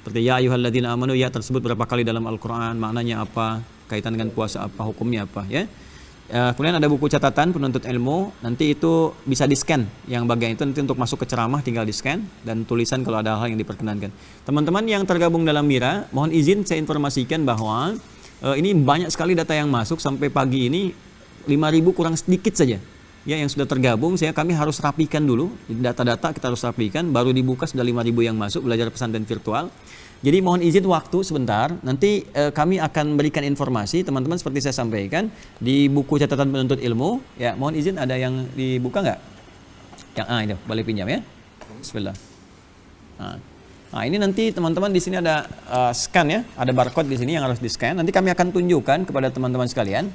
Speaker 2: Seperti ya ayyuhalladzina amanu, ya tersebut berapa kali dalam Al-Quran, maknanya apa, kaitan dengan puasa apa, hukumnya apa, ya. Kemudian ada buku catatan penuntut ilmu, nanti itu bisa di-scan, yang bagian itu nanti untuk masuk ke ceramah tinggal di-scan, dan tulisan kalau ada hal yang diperkenankan. Teman-teman yang tergabung dalam Mira, mohon izin saya informasikan bahwa ini banyak sekali data yang masuk, sampai pagi ini 5.000 kurang sedikit saja. Ya, yang sudah tergabung, kami harus rapikan dulu, data-data kita harus rapikan, baru dibuka sudah 5.000 yang masuk, belajar pesantren virtual. Jadi mohon izin waktu sebentar, nanti kami akan berikan informasi, teman-teman seperti saya sampaikan, di buku catatan penuntut ilmu, ya mohon izin ada yang dibuka nggak? Yang itu, boleh pinjam ya? Bismillah. Nah ini nanti teman-teman di sini ada scan ya, ada barcode di sini yang harus di-scan, nanti kami akan tunjukkan kepada teman-teman sekalian,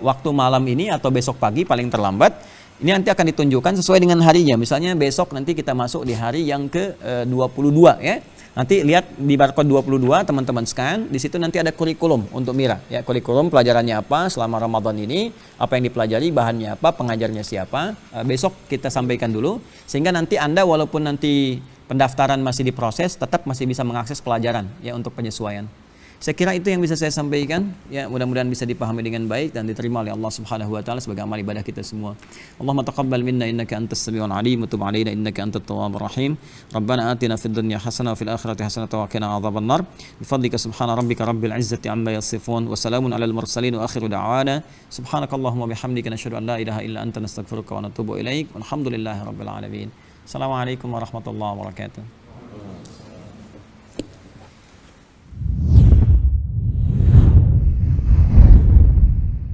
Speaker 2: waktu malam ini atau besok pagi paling terlambat, ini nanti akan ditunjukkan sesuai dengan harinya. Misalnya besok nanti kita masuk di hari yang ke-22 ya. Nanti lihat di barcode 22 teman-teman scan, di situ nanti ada kurikulum untuk Mira ya, kurikulum pelajarannya apa selama Ramadan ini, apa yang dipelajari, bahannya apa, pengajarnya siapa. Besok kita sampaikan dulu sehingga nanti Anda walaupun nanti pendaftaran masih diproses, tetap masih bisa mengakses pelajaran ya untuk penyesuaian. Saya kira itu yang bisa saya sampaikan ya, mudah-mudahan bisa dipahami dengan baik dan diterima oleh Allah Subhanahu wa taala sebagai amal ibadah kita semua. Allahumma taqabbal minna innaka antas samiul alim wa tub alaina innaka antat tawwabur rahim. Rabbana atina fid dunya hasanah wa fil akhirati hasanah wa qina adzabannar. Bi fadlika subhana rabbika rabbil izzati amma yasifun wa salamun alal mursalin wa akhiru da'wana subhanakallahumma bihamdika nashhadu an la ilaha illa anta nastaghfiruka wa natubu ilaik. Walhamdulillahirabbil alamin. Assalamualaikum warahmatullahi wabarakatuh.